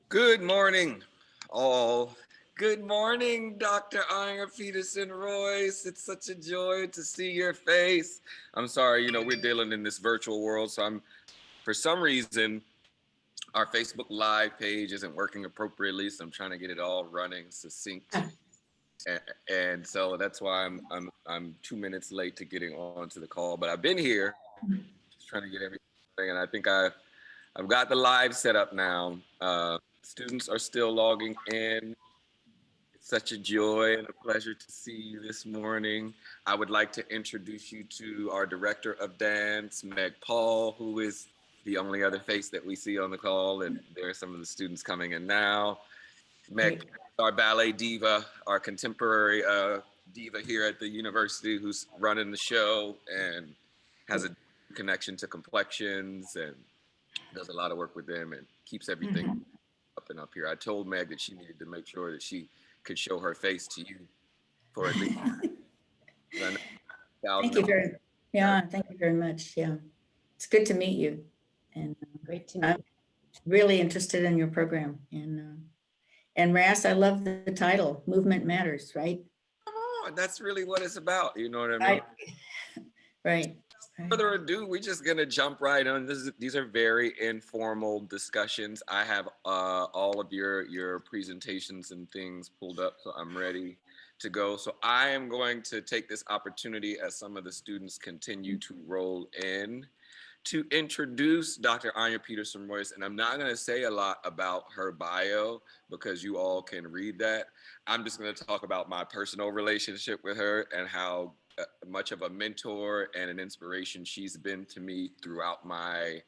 Good morning, all. Good morning, Dr. Anya Peterson Royce. It's such a joy to see your face. I'm sorry, we're dealing in this virtual world, so for some reason, our Facebook Live page isn't working appropriately, so I'm trying to get it all running succinct. Ah, And so that's why I'm 2 minutes late to getting onto the call, but I've been here just trying to get everything, and I think I've got the live set up now. Students are still logging in. It's such a joy and a pleasure to see you this morning. I would like to introduce you to our director of dance, Meg Paul, who is the only other face that we see on the call, and there are some of the students coming in now. Meg, great. our ballet diva, our contemporary diva here at the university, who's running the show and has a connection to complexions and does a lot of work with them and keeps everything Mhm. up and up here. I told Meg that she needed to make sure that she could show her face to you for at least, I know, Thank 1,000 you of very, us. yeah, thank you very much. Yeah, it's good to meet you, and Great to I'm meet really interested in your program. And Ras, I love the title, "Movement Matters," right? Come on, that's really what it's about. You know what I mean? Right, right, right. Further ado, we're just gonna jump right on. These are very informal discussions. I have all of your presentations and things pulled up, so I'm ready to go. So I am going to take this opportunity as some of the students continue to roll in to introduce Dr. Anya Peterson Royce, and I'm not going to say a lot about her bio because you all can read that. I'm just going to talk about my personal relationship with her and how much of a mentor and an inspiration she's been to me throughout my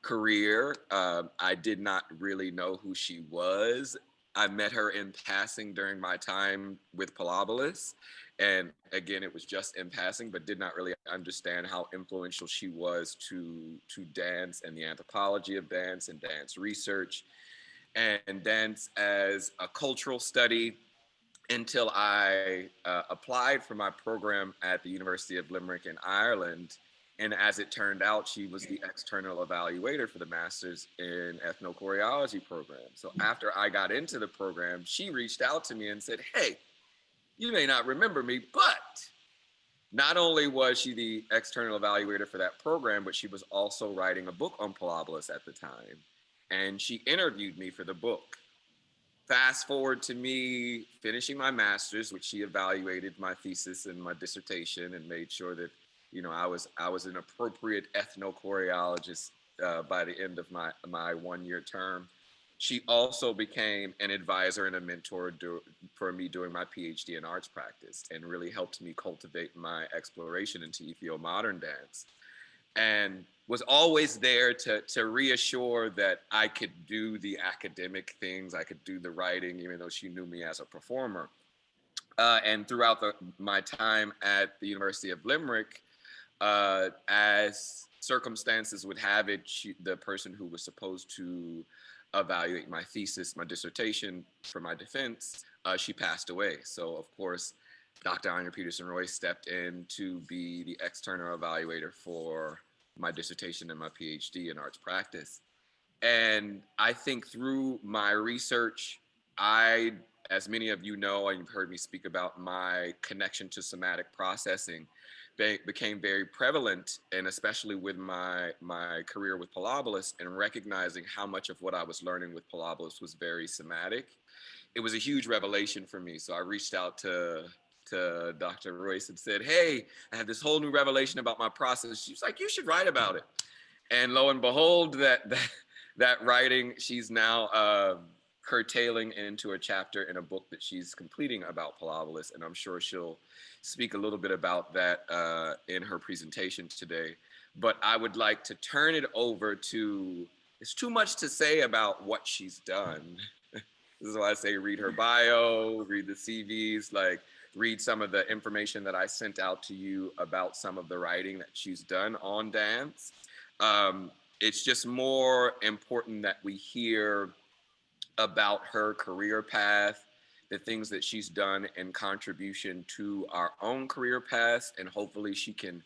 career. I did not really know who she was. I met her in passing during my time with Pilabolus. And again, it was just in passing, but did not really understand how influential she was to dance and the anthropology of dance and dance research and dance as a cultural study until I applied for my program at the University of Limerick in Ireland. And as it turned out, she was the external evaluator for the master's in ethnochoreology program. So after I got into the program, she reached out to me and said, "Hey, you may not remember me, but not only was she the external evaluator for that program, but she was also writing a book on Pilabolus at the time. And she interviewed me for the book. Fast forward to me finishing my master's, which she evaluated my thesis and my dissertation and made sure that I was an appropriate ethnochoreologist by the end of my 1 year term. She also became an advisor and a mentor for me doing my PhD in arts practice and really helped me cultivate my exploration into Ethio modern dance and was always there to reassure that I could do the academic things, I could do the writing, even though she knew me as a performer. And throughout my time at the University of Limerick, as circumstances would have it, the person who was supposed to evaluate my thesis, my dissertation for my defense, she passed away. So, of course, Dr. Anya Peterson Royce stepped in to be the external evaluator for my dissertation and my PhD in arts practice. And I think through my research, as many of you know, and you've heard me speak about, my connection to somatic processing became very prevalent, and especially with my career with Pilabolus and recognizing how much of what I was learning with Pilabolus was very somatic. It was a huge revelation for me. So I reached out to Dr. Royce and said, "Hey, I have this whole new revelation about my process." She was like, "You should write about it." And lo and behold, that writing, she's now curtailing into a chapter in a book that she's completing about Pilabolus, and I'm sure she'll speak a little bit about that in her presentation today. But I would like to turn it over to. It's too much to say about what she's done. This is why I say read her bio, read the CVs, like read some of the information that I sent out to you about some of the writing that she's done on dance. It's just more important that we hear about her career path, the things that she's done in contribution to our own career paths, and hopefully she can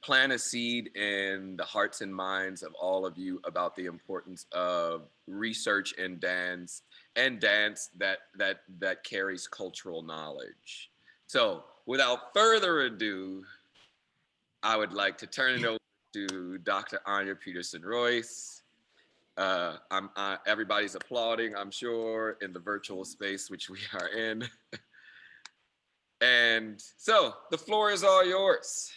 plant a seed in the hearts and minds of all of you about the importance of research in dance and dance that carries cultural knowledge. So, without further ado, I would like to turn it over to Dr. Anya Peterson Royce. Everybody's applauding, I'm sure, in the virtual space which we are in. And so the floor is all yours.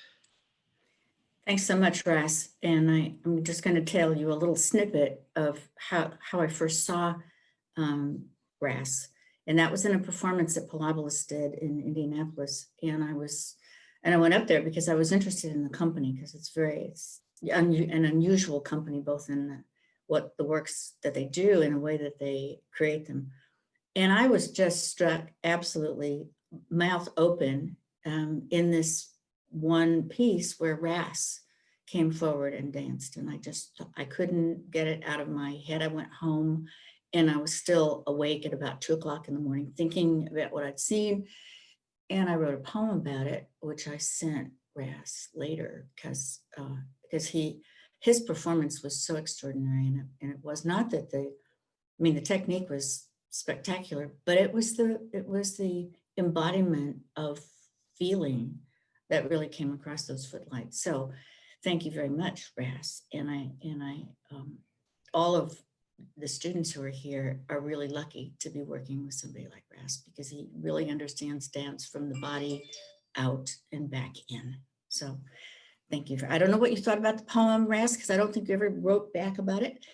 Thanks so much, Russ. And I'm just going to tell you a little snippet of how I first saw Ras. And that was in a performance that Pilabolus did in Indianapolis. And I went up there because I was interested in the company, because it's an unusual company, both in what the works that they do and the way that they create them. And I was just struck absolutely mouth open in this one piece where Ras came forward and danced. And I couldn't get it out of my head. I went home and I was still awake at about 2:00 in the morning, thinking about what I'd seen. And I wrote a poem about it, which I sent Ras later because his performance was so extraordinary. And it was not that the technique was spectacular, but it was the embodiment of feeling that really came across those footlights. So thank you very much, Ras. And I all of the students who are here are really lucky to be working with somebody like Ras, because he really understands dance from the body out and back in. So thank you. I don't know what you thought about the poem, Ras, because I don't think you ever wrote back about it.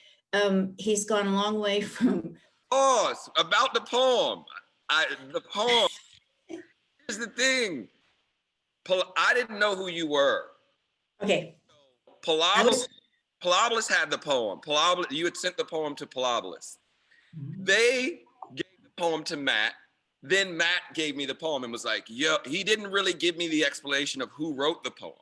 He's gone a long way from. Oh, about the poem. The poem. Here's the thing. I didn't know who you were. Okay. Pilabolus had the poem. You had sent the poem to Pilabolus. They gave the poem to Matt. Then Matt gave me the poem and was like, yo, he didn't really give me the explanation of who wrote the poem.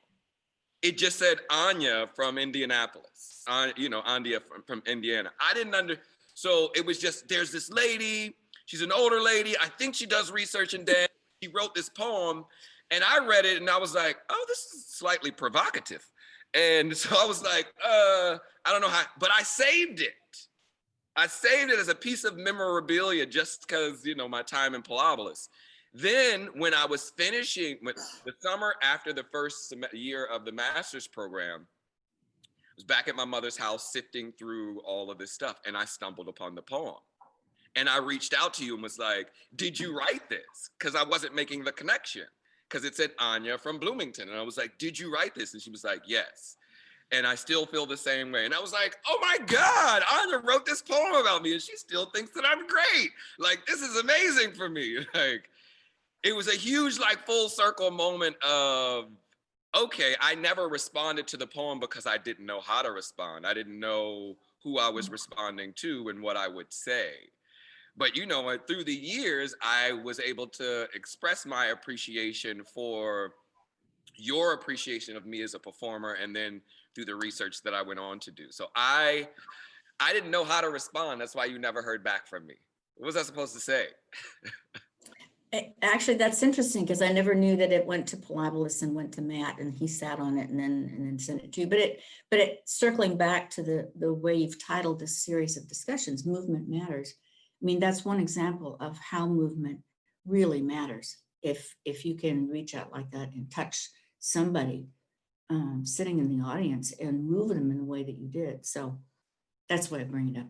It just said Anya from Indianapolis. Anya from Indiana. I didn't so it was just, there's this lady, she's an older lady. I think she does research in dance. She wrote this poem and I read it and I was like, oh, this is slightly provocative. And so I was like, I don't know how, but I saved it. I saved it as a piece of memorabilia just because, my time in Pilabolus. Then when I was finishing the summer after the first year of the master's program, I was back at my mother's house sifting through all of this stuff and I stumbled upon the poem. And I reached out to you and was like, did you write this? Because I wasn't making the connection. Because it said Anya from Bloomington. And I was like, did you write this? And she was like, yes. And I still feel the same way. And I was like, oh my God, Anya wrote this poem about me and she still thinks that I'm great. Like, this is amazing for me. Like, it was a huge, full circle moment of, okay, I never responded to the poem because I didn't know how to respond. I didn't know who I was responding to and what I would say. But, through the years, I was able to express my appreciation for your appreciation of me as a performer, and then through the research that I went on to do. So I didn't know how to respond. That's why you never heard back from me. What was I supposed to say? Actually, that's interesting because I never knew that it went to Pilabolus and went to Matt and he sat on it and then sent it to you. But it circling back to the way you've titled this series of discussions, Movement Matters. I mean, that's one example of how movement really matters. If you can reach out like that and touch somebody sitting in the audience and move them in the way that you did. So that's why I bring it up.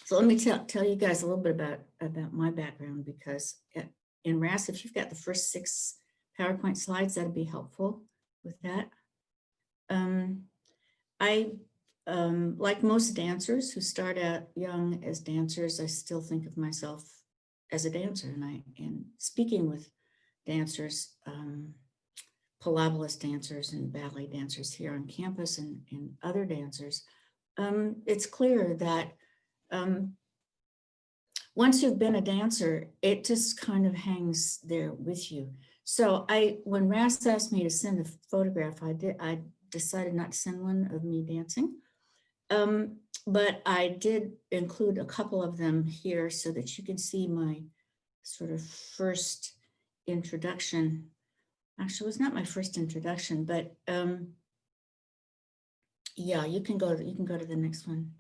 So let me tell you guys a little bit about my background, because in Ras, if you've got the first 6 PowerPoint slides, that'd be helpful with that. I like most dancers who start out young as dancers, I still think of myself as a dancer. And speaking with dancers, Pilabolus dancers and ballet dancers here on campus and other dancers, it's clear that once you've been a dancer, it just kind of hangs there with you. So when Ras asked me to send a photograph, I decided not to send one of me dancing. But I did include a couple of them here so that you can see my sort of first introduction. Actually, it was not my first introduction, but Yeah, you can go to the next one.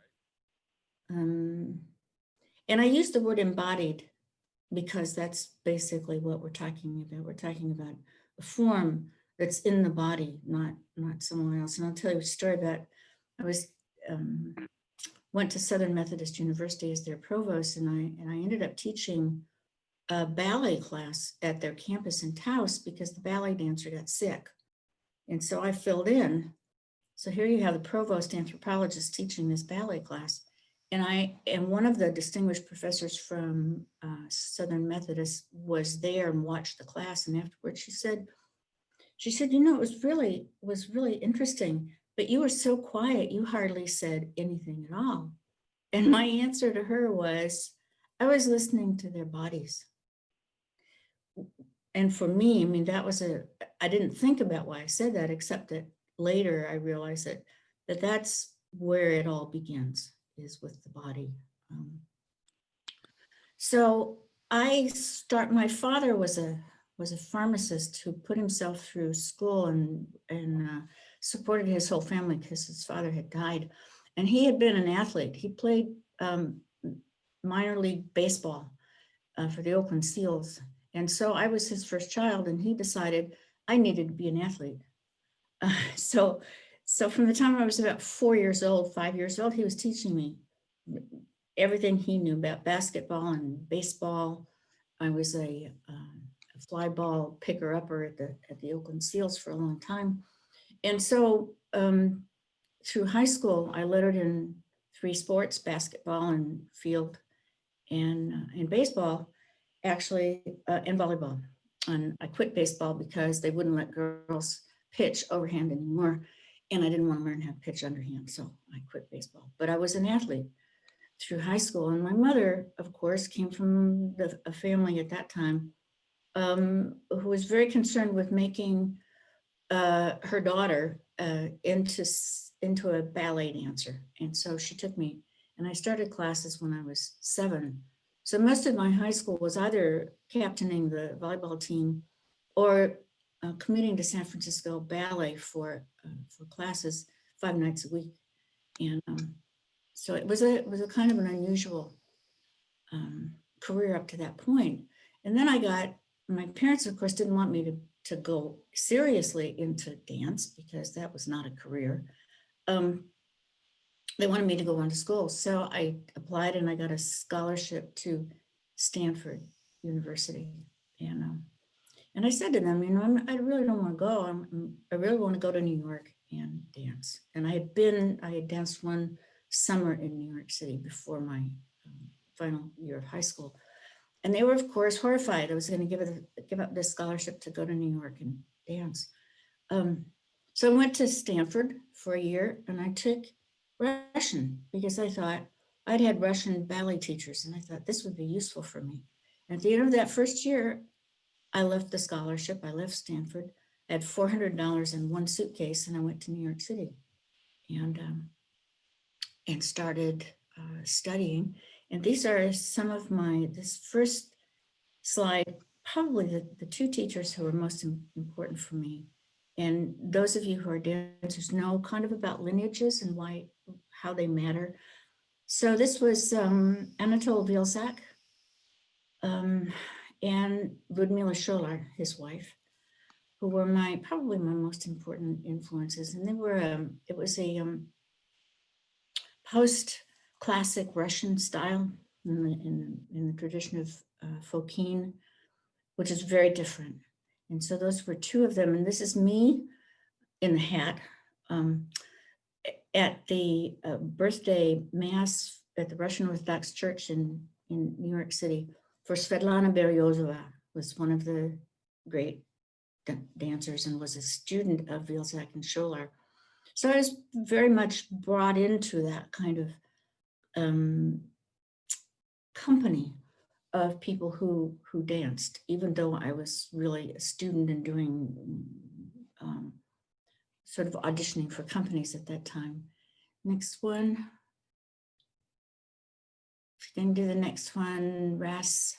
And I use the word embodied because that's basically what we're talking about. We're talking about a form that's in the body, not somewhere else. And I'll tell you a story about, I was went to Southern Methodist University as their provost, and I ended up teaching a ballet class at their campus in Taos because the ballet dancer got sick. And so I filled in. So here you have the provost anthropologist teaching this ballet class. And one of the distinguished professors from Southern Methodist was there and watched the class. And afterwards she said, you know, it was really interesting, but you were so quiet, you hardly said anything at all. And my answer to her was, I was listening to their bodies. And for me, I mean, I didn't think about why I said that, except that later I realized that's where it all begins, is with the body. So my father was a pharmacist who put himself through school and supported his whole family because his father had died. And he had been an athlete. He played minor league baseball for the Oakland Seals. And so I was his first child, and he decided I needed to be an athlete. So from the time I was about 4 years old, 5 years old, he was teaching me everything he knew about basketball and baseball. I was a fly ball picker upper at the Oakland Seals for a long time. And so through high school, I lettered in 3 sports, basketball and field and baseball, actually, and volleyball. And I quit baseball because they wouldn't let girls pitch overhand anymore. And I didn't want to learn how to pitch underhand. So I quit baseball. But I was an athlete through high school. And my mother, of course, came from a family at that time who was very concerned with making her daughter into a ballet dancer. And so she took me, and I started classes when I was 7. So most of my high school was either captaining the volleyball team or commuting to San Francisco Ballet for classes 5 nights a week. And so it was a kind of an unusual career up to that point. And then my parents, of course, didn't want me to go seriously into dance because that was not a career. They wanted me to go on to school. So I applied and I got a scholarship to Stanford University. And I said to them, you know, I really don't want to go. I really want to go to New York and dance. And I had danced one summer in New York City before my final year of high school. And they were, of course, horrified. I was going to give up this scholarship to go to New York and dance. So I went to Stanford for a year, and I took Russian because I thought I'd had Russian ballet teachers, and I thought this would be useful for me. And at the end of that first year, I left the scholarship. I left Stanford. I had $400 in one suitcase, and I went to New York City and started studying. And these are some of this first slide, probably the 2 teachers who are most important for me. And those of you who are dancers know kind of about lineages and how they matter. So this was Anatole Vilsack and Ludmila Scholar, his wife, who were probably my most important influences. And it was a post-classic Russian style in the tradition of Fokine, which is very different. And so those were 2 of them. And this is me in the hat at the birthday mass at the Russian Orthodox Church in New York City for Svetlana Beryozova, was one of the great dancers and was a student of Vilsack and Scholar. So I was very much brought into that kind of company of people who danced, even though I was really a student and doing sort of auditioning for companies at that time. Next one. If you can do the next one, Ras.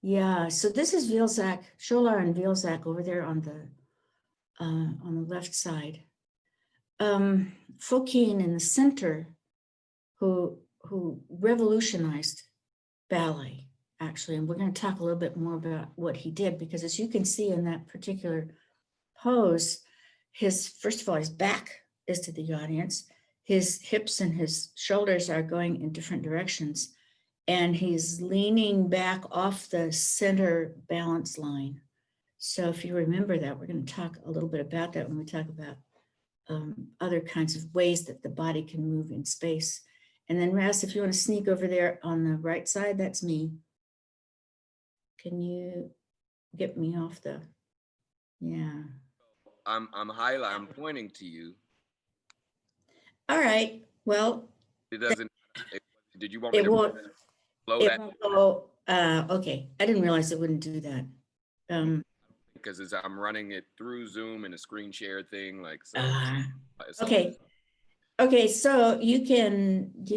Yeah, so this is Vilsack, Scholar and Vilsack over there on the left side. Fokine in the center who revolutionized ballet, actually. And we're going to talk a little bit more about what he did, because as you can see in that particular pose, first of all, his back is to the audience. His hips and his shoulders are going in different directions. And he's leaning back off the center balance line. So if you remember that, we're going to talk a little bit about that when we talk about other kinds of ways that the body can move in space. And then Ras, if you want to sneak over there on the right side, that's me. Can you get me off the, yeah. I'm pointing to you. All right, well. It doesn't, did you want me It to won't, blow it that? won't go, okay, I didn't realize it wouldn't do that. Because I'm running it through Zoom and a screen share thing, like, so. Okay. Okay, so you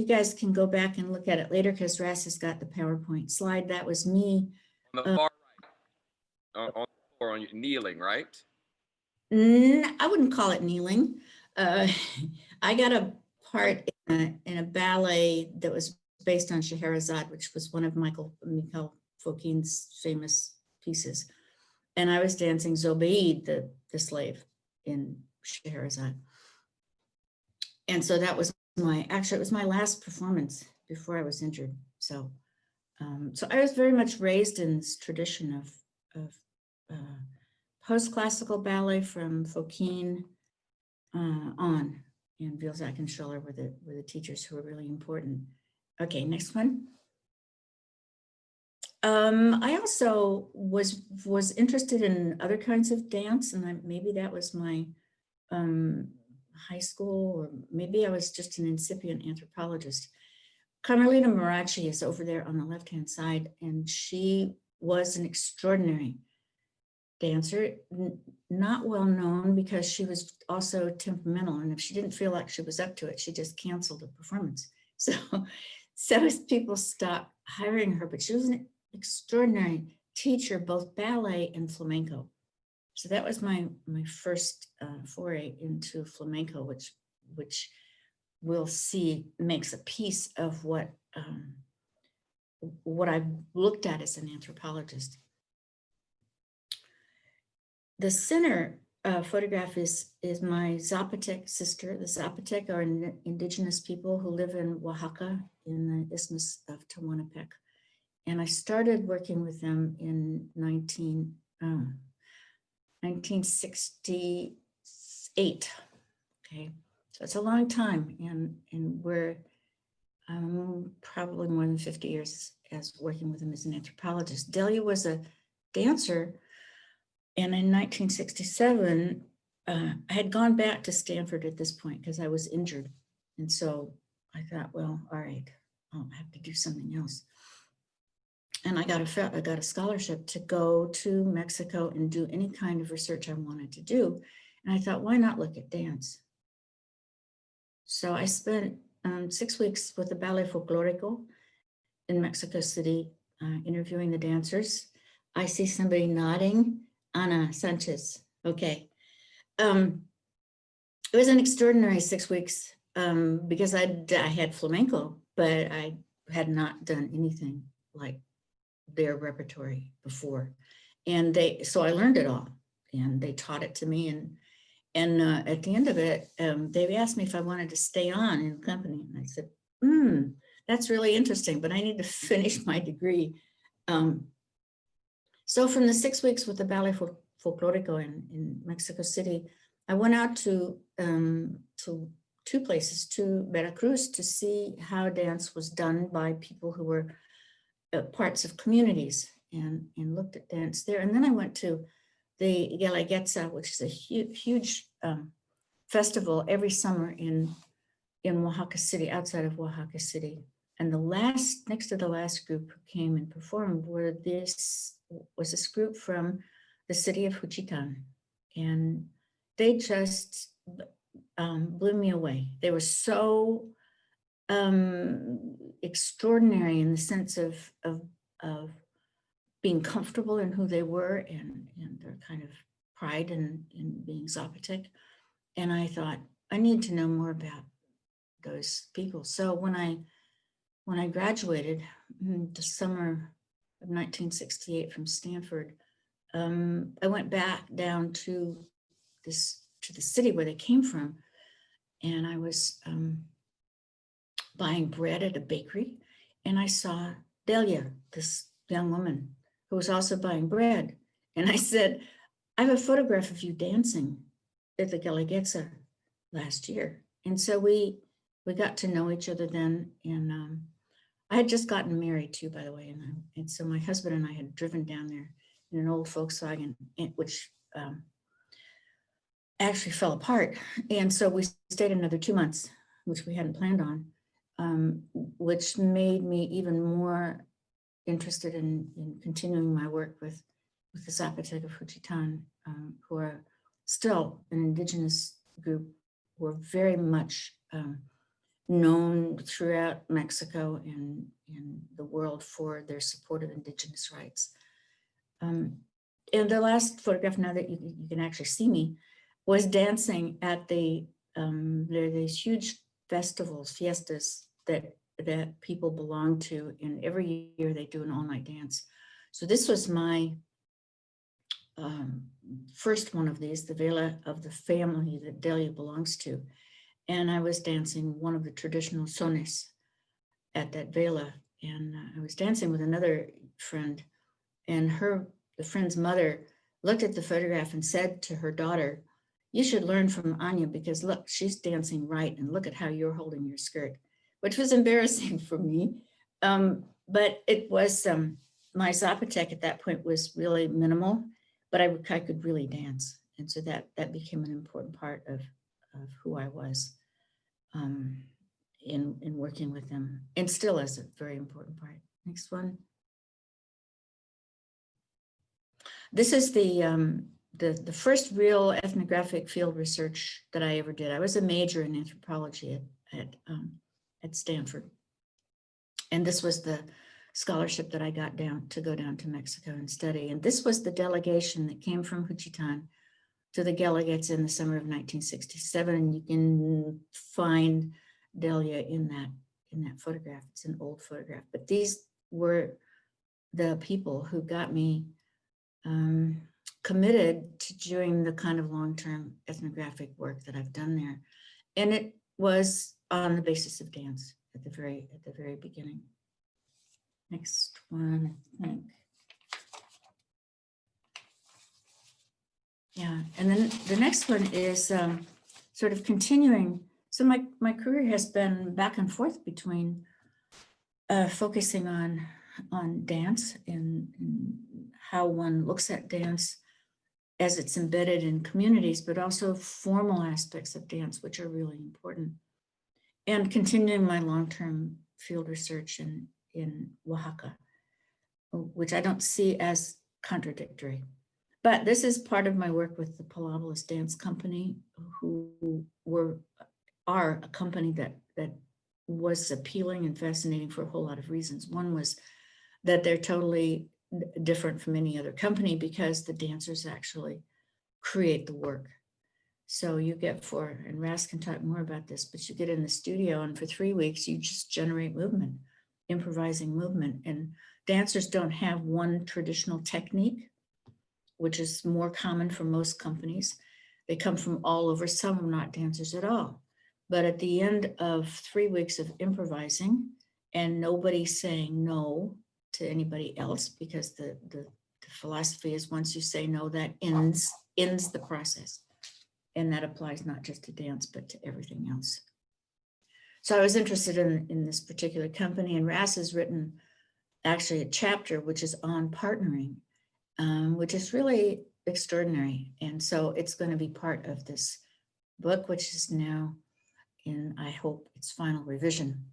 guys can go back and look at it later, because Ras has got the PowerPoint slide. That was me. On the far right, on the floor, on kneeling, right? I wouldn't call it kneeling. I got a part in a ballet that was based on Scheherazade, which was one of Mikhail Fokine's famous pieces. And I was dancing Zobeid, the slave in Scheherazade. And so that was actually, it was my last performance before I was injured. So, so I was very much raised in this tradition of post-classical ballet from Fokine on, and Vilsack and Schuller were the teachers who were really important. Okay, next one. I also was interested in other kinds of dance, and maybe that was my high school, or maybe I was just an incipient anthropologist. Carmelita Marachi is over there on the left-hand side, and she was an extraordinary dancer, not well known because she was also temperamental, and if she didn't feel like she was up to it, she just canceled the performance. So people stopped hiring her, but she was an extraordinary teacher, both ballet and flamenco. So that was my first foray into flamenco, which we'll see makes a piece of what I've looked at as an anthropologist. The center photograph is my Zapotec sister. The Zapotec are indigenous people who live in Oaxaca in the Isthmus of Tehuantepec. And I started working with them in 1968. Okay, so it's a long time, and we're probably more than 50 years as working with them as an anthropologist. Delia was a dancer, and in 1967, I had gone back to Stanford at this point because I was injured, and so I thought, well, all right, I'll have to do something else. And I got a scholarship to go to Mexico and do any kind of research I wanted to do. And I thought, why not look at dance? So I spent 6 weeks with the Ballet Folklorico in Mexico City, interviewing the dancers. I see somebody nodding. Ana Sanchez. Okay. It was an extraordinary 6 weeks because I had flamenco, but I had not done anything like their repertory before. And so I learned it all, and they taught it to me. And at the end of it, they asked me if I wanted to stay on in the company. And I said, that's really interesting, but I need to finish my degree. So from the 6 weeks with the Ballet Folklorico in Mexico City, I went out to 2 places, to Veracruz, to see how dance was done by people who were parts of communities, and looked at dance there. And then I went to the Guelaguetza, which is a huge festival every summer in Oaxaca City, outside of Oaxaca City. And next to the last group who came and performed was this group from the city of Juchitán. And they just blew me away. They were so extraordinary in the sense of being comfortable in who they were, and their kind of pride in being Zapotec. And I thought, I need to know more about those people. So when I graduated in the summer of 1968 from Stanford, I went back down to the city where they came from, and I was buying bread at a bakery, and I saw Delia, this young woman who was also buying bread, and I said, "I have a photograph of you dancing at the Galagetza last year," and so we got to know each other then, and I had just gotten married too, by the way, and so my husband and I had driven down there in an old Volkswagen, which actually fell apart. And so we stayed another 2 months, which we hadn't planned on, which made me even more interested in continuing my work with the Zapotec of Juchitán, who are still an indigenous group, who are very much known throughout Mexico and the world for their support of indigenous rights. And the last photograph, now that you can actually see me, was dancing at there are these huge festivals, fiestas that people belong to, and every year they do an all-night dance. So this was my first one of these, the vela of the family that Delia belongs to. And I was dancing one of the traditional sones at that vela. And I was dancing with another friend, and the friend's mother looked at the photograph and said to her daughter, "You should learn from Anya, because look, she's dancing right, and look at how you're holding your skirt," which was embarrassing for me. But it was, my Zapotec at that point was really minimal, but I could really dance. And so that became an important part of who I was in working with them, and still is a very important part. Next one. This is the first real ethnographic field research that I ever did. I was a major in anthropology at Stanford. And this was the scholarship that I got to go down to Mexico and study. And this was the delegation that came from Juchitán to the delegates in the summer of 1967. And you can find Delia in that photograph. It's an old photograph, but these were the people who got me committed to doing the kind of long-term ethnographic work that I've done there. And it was on the basis of dance at the very beginning. Next one, I think. Yeah, and then the next one is sort of continuing. So my career has been back and forth between focusing on dance and how one looks at dance as it's embedded in communities, but also formal aspects of dance, which are really important. And continuing my long-term field research in Oaxaca, which I don't see as contradictory. But this is part of my work with the Palabolas Dance Company, who are a company that was appealing and fascinating for a whole lot of reasons. One was that they're totally different from any other company because the dancers actually create the work. So you get and Ras can talk more about this, but you get in the studio and for 3 weeks, you just generate movement, improvising movement. And dancers don't have one traditional technique, which is more common for most companies. They come from all over. Some are not dancers at all. But at the end of 3 weeks of improvising and nobody saying no to anybody else, because the philosophy is once you say no, that ends the process. And that applies not just to dance, but to everything else. So I was interested in this particular company, and Ras has written actually a chapter which is on partnering, which is really extraordinary. And so it's going to be part of this book, which is now in, I hope, its final revision.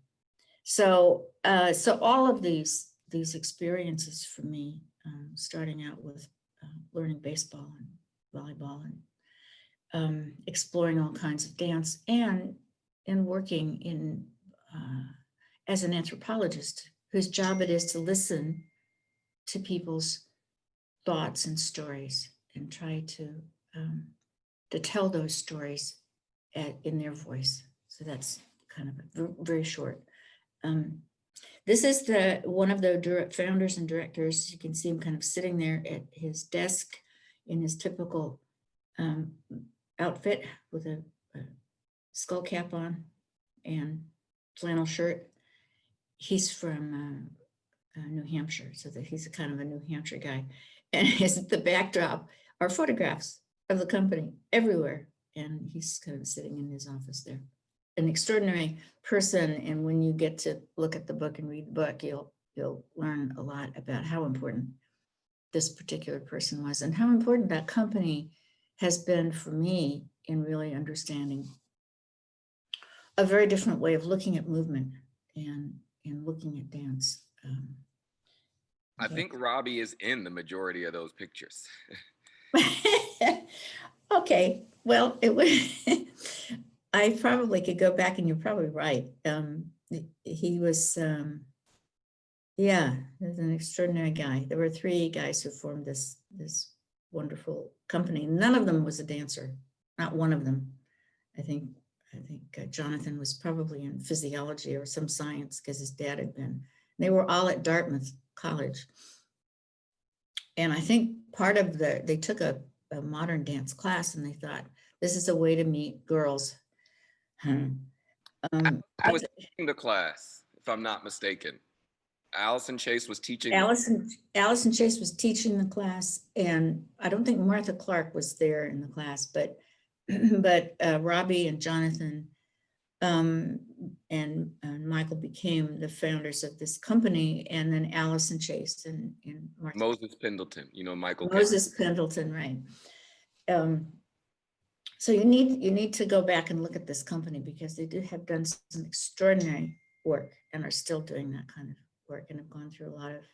So all of these experiences for me, starting out with learning baseball and volleyball and exploring all kinds of dance and working in as an anthropologist whose job it is to listen to people's thoughts and stories and try to tell those stories in their voice. So that's kind of very short. This is one of the founders and directors. You can see him kind of sitting there at his desk in his typical outfit with a skull cap on and flannel shirt. He's from New Hampshire, so that he's a kind of a New Hampshire guy. And the backdrop are photographs of the company everywhere. And he's kind of sitting in his office there. An extraordinary person. And when you get to look at the book and read the book, you'll learn a lot about how important this particular person was and how important that company has been for me in really understanding a very different way of looking at movement and looking at dance. I think Robbie is in the majority of those pictures. Okay, well, it was. I probably could go back, and you're probably right. He was, yeah, he was an extraordinary guy. There were 3 guys who formed this wonderful company. None of them was a dancer, not one of them. I think Jonathan was probably in physiology or some science because his dad had been. They were all at Dartmouth College. And I think part of they took a modern dance class and they thought, this is a way to meet girls. I was teaching the class, if I'm not mistaken. Allison Chase was teaching. Allison Chase was teaching the class, and I don't think Martha Clark was there in the class, but Robbie and Jonathan and Michael became the founders of this company, and then Allison Chase and Martha. Moses Pendleton, Michael. Moses Pendleton, right. So you need to go back and look at this company because they have done some extraordinary work and are still doing that kind of work and have gone through a lot of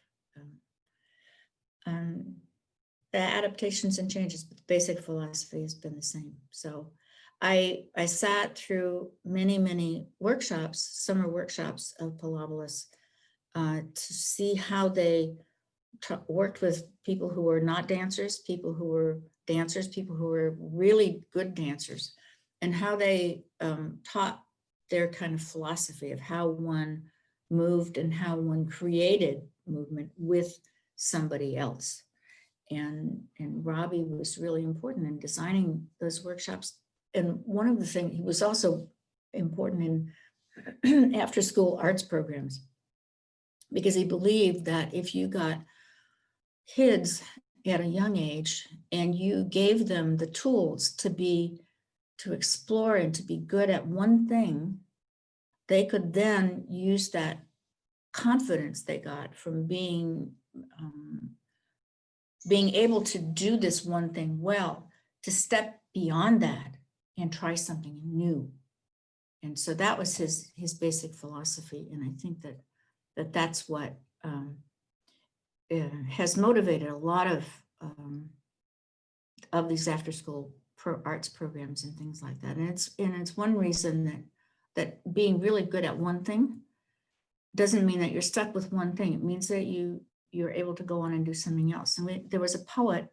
adaptations and changes, but the basic philosophy has been the same. So I sat through many workshops, summer workshops of Pilabolus to see how they worked with people who were not dancers, people who were dancers, people who were really good dancers, and how they taught their kind of philosophy of how one moved and how one created movement with somebody else. And Robbie was really important in designing those workshops. And one of the things, he was also important in after school arts programs, because he believed that if you got kids at a young age and you gave them the tools to explore and to be good at one thing, they could then use that confidence they got from being able to do this one thing well, to step beyond that and try something new. And so that was his basic philosophy. And I think that's what has motivated a lot of these after school arts programs and things like that. And it's one reason that being really good at one thing doesn't mean that you're stuck with one thing. It means that you're able to go on and do something else. And there was a poet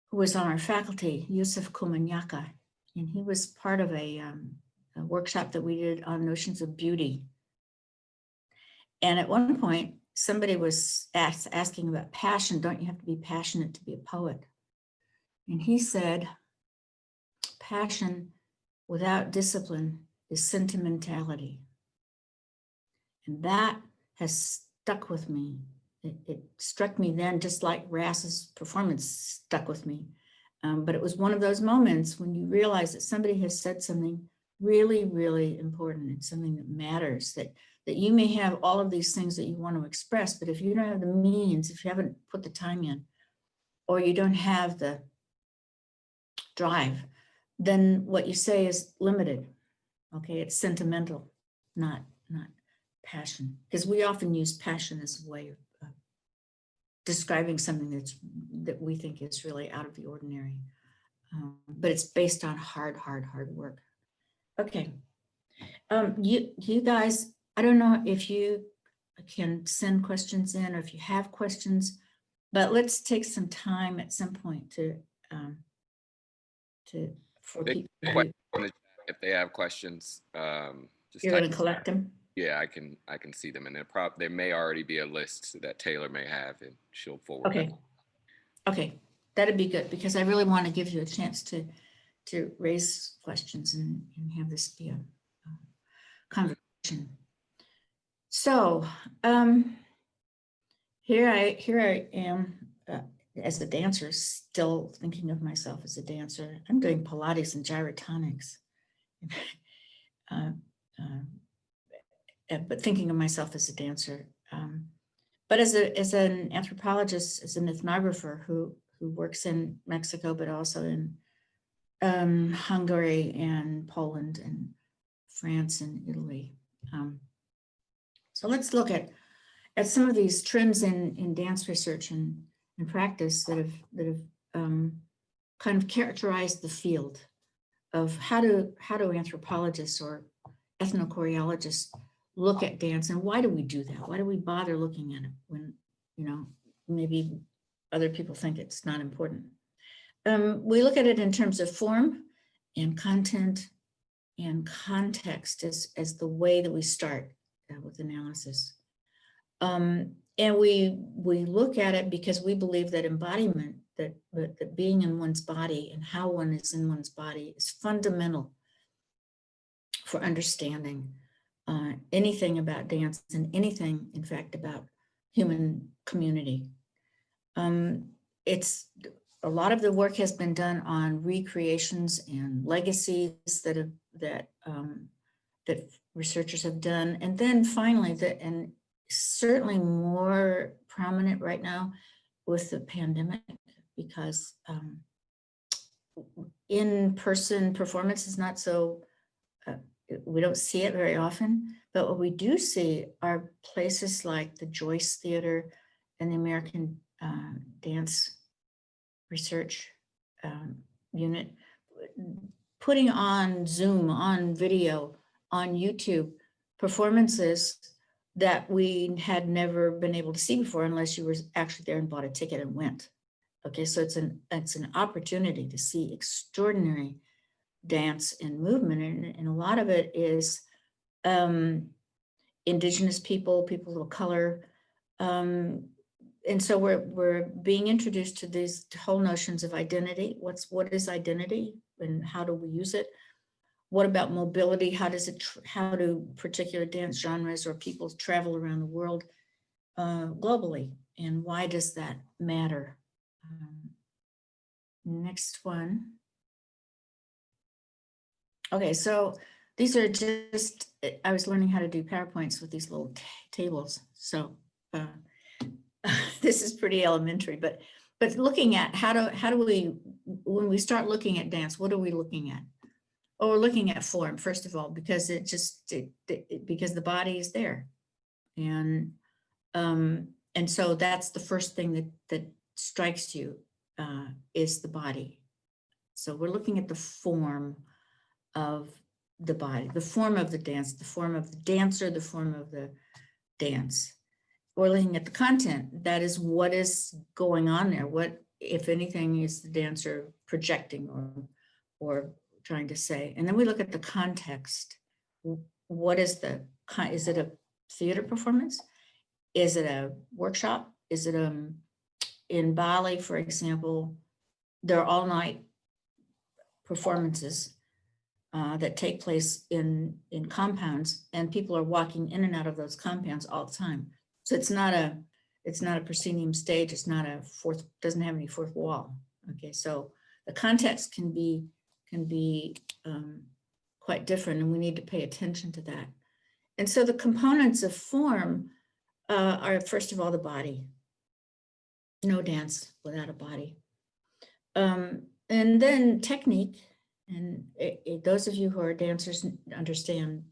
who was on our faculty, Yusuf Kumanyaka, and he was part of a workshop that we did on notions of beauty. And at one point, somebody was asking about passion. Don't you have to be passionate to be a poet? And he said, passion without discipline is sentimentality. And that has stuck with me. It struck me then, just like Rass's performance stuck with me. But it was one of those moments when you realize that somebody has said something really, really important and something that matters, that you may have all of these things that you want to express, but if you don't have the means, if you haven't put the time in, or you don't have the drive, then what you say is limited. Okay, it's sentimental, not passion, because we often use passion as a way of describing something that we think is really out of the ordinary, but it's based on hard work. Okay, you guys, I don't know if you can send questions in or if you have questions, but let's take some time at some point for people. in the chat if they have questions. Just You're type. going to collect them? Yeah, I can see them, and there may already be a list that Taylor may have, and she'll forward that. Okay. Okay, that'd be good, because I really want to give you a chance to raise questions and have this be a conversation. So here I am as a dancer, still thinking of myself as a dancer. I'm doing Pilates and gyrotonics, but thinking of myself as a dancer. But as an anthropologist, as an ethnographer who works in Mexico, but also in Hungary and Poland and France and Italy. So let's look at some of these trends in dance research and practice that have kind of characterized the field of how do anthropologists or ethnochoreologists look at dance, and why do we do that? Why do we bother looking at it when, you know, maybe other people think it's not important? We look at it in terms of form and content and context as the way that we start with analysis. And we look at it because we believe that embodiment, that being in one's body and how one is in one's body is fundamental for understanding anything about dance and anything, in fact, about human community. It's a lot of the work has been done on recreations and legacies that researchers have done, and then finally, and certainly more prominent right now with the pandemic, because in-person performance is not so. We don't see it very often, but what we do see are places like the Joyce Theater and the American Dance Research Unit, putting on Zoom, on video, on YouTube, performances that we had never been able to see before unless you were actually there and bought a ticket and went. Okay, so it's an opportunity to see extraordinary dance and movement, and a lot of it is indigenous people of color, and so we're being introduced to these whole notions of identity. What is identity, and how do we use it? What about mobility? How do particular dance genres or people travel around the world globally, and why does that matter? Next one. Okay, so these are just, I was learning how to do PowerPoints with these little tables. So this is pretty elementary, but looking at how do we, when we start looking at dance, what are we looking at? Oh, we're looking at form, first of all, because because the body is there. And so that's the first thing that strikes you is the body. So we're looking at the form of the body, the form of the dance, the form of the dancer, the form of the dance. We're looking at the content. That is what is going on there. What, if anything, is the dancer projecting or trying to say? And then we look at the context. What is is it a theater performance? Is it a workshop? Is it in Bali, for example, there are all-night performances that take place in compounds, and people are walking in and out of those compounds all the time. So it's not a proscenium stage. It's not doesn't have any fourth wall. Okay, so the context can be quite different, and we need to pay attention to that. And so the components of form are, first of all, the body. No dance without a body. And then technique. And those of you who are dancers understand